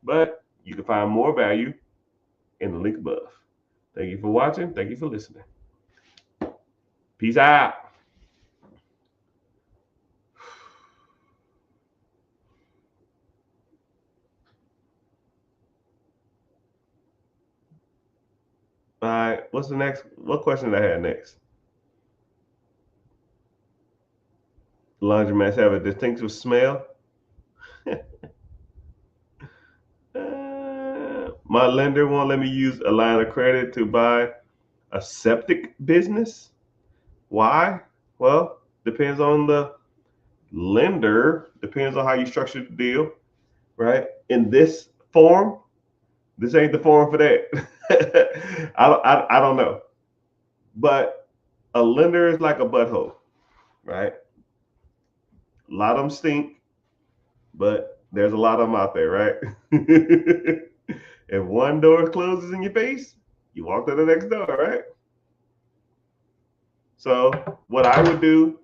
but you can find more value in the link above. Thank you for watching. Thank you for listening. Peace out. All right, what's the next? What question did I have next? Laundromats have a distinctive smell. My lender won't let me use a line of credit to buy a septic business. Why? Well, depends on the lender, depends on how you structure the deal, right? In this form, this ain't the form for that. I don't know. But a lender is like a butthole, right? A lot of them stink, but there's a lot of them out there, right? If one door closes in your face, you walk to the next door, right? So what I would do,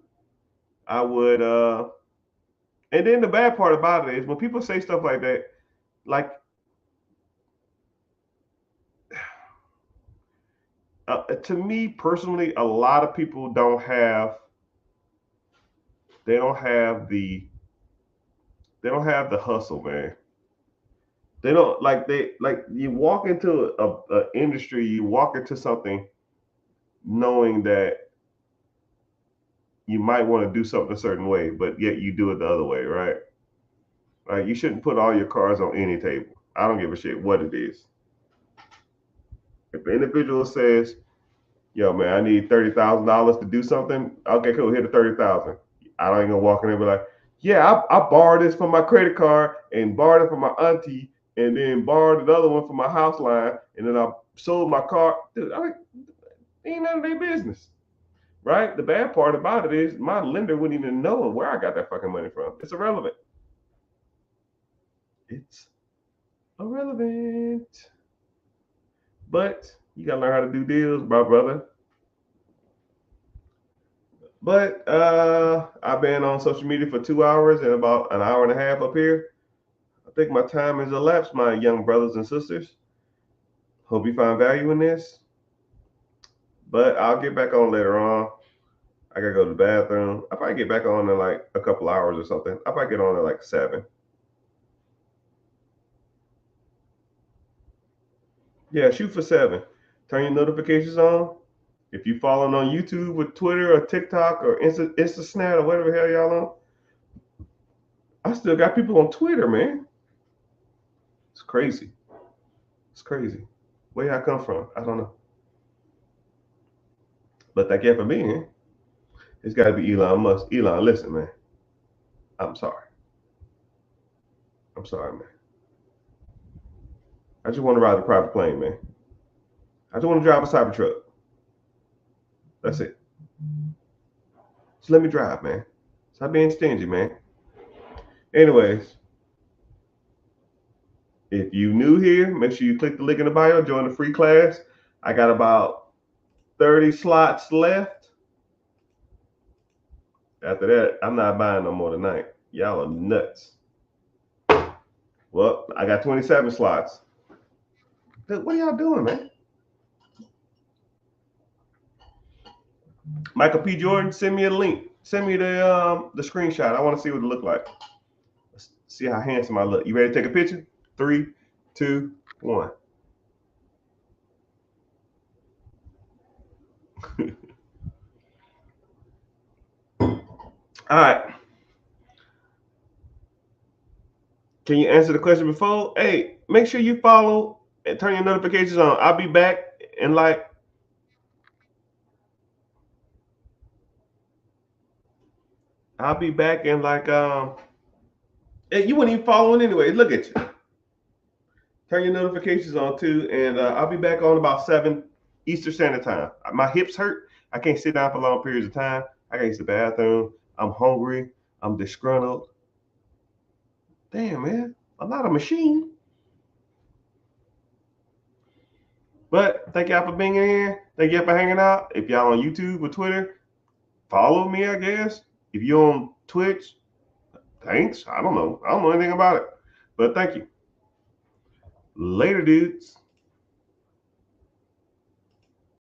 I would, and then the bad part about it is when people say stuff like that, like, to me personally, a lot of people don't have the hustle, man. They don't like you walk into a industry, you walk into something knowing that you might want to do something a certain way, but yet you do it the other way, right? Like you shouldn't put all your cards on any table. I don't give a shit what it is. If an individual says, yo, man, I need $30,000 to do something. Okay, cool. Hit the 30,000. I don't even walk in there and be like, yeah, I borrowed this from my credit card and borrowed it from my auntie and then borrowed another one from my house line and then I sold my car. Dude, ain't none of their business, right? The bad part about it is my lender wouldn't even know where I got that fucking money from. It's irrelevant. It's irrelevant. But you gotta learn how to do deals, my brother. But I've been on social media for 2 hours and about an hour and a half up here. I think my time has elapsed, my young brothers and sisters. Hope you find value in this. But I'll get back on later on. I gotta go to the bathroom. I'll probably get back on in like a couple hours or something. I'll probably get on at like 7. Yeah, shoot for 7. Turn your notifications on. If you following on YouTube or Twitter or TikTok or Insta or whatever the hell y'all on, I still got people on Twitter, man. It's crazy. It's crazy. Where y'all come from? I don't know. But that for me, it's got to be Elon Musk. Elon, listen, man. I'm sorry. I'm sorry, man. I just want to ride a private plane, man. I just want to drive a Cybertruck. That's it. Just let me drive, man. Stop being stingy, man. Anyways, if you new here, make sure you click the link in the bio, join the free class. I got about 30 slots left. After that, I'm not buying no more tonight. Y'all are nuts. Well, I got 27 slots. Dude, what are y'all doing, man? Michael P. Jordan, send me a link. Send me the screenshot. I want to see what it look like. Let's see how handsome I look. You ready to take a picture? 3, 2, 1. All right. Can you answer the question before? Hey, make sure you follow and turn your notifications on. I'll be back in like you wouldn't even follow it anyway. Look at you. Turn your notifications on too, and I'll be back on about 7 Eastern Standard Time. My hips hurt. I can't sit down for long periods of time. I gotta use the bathroom. I'm hungry. I'm disgruntled. Damn, man. I'm not a machine. But thank y'all for being in here. Thank y'all for hanging out. If y'all on YouTube or Twitter, follow me, I guess. If you're on Twitch, thanks. I don't know. I don't know anything about it. But thank you. Later, dudes.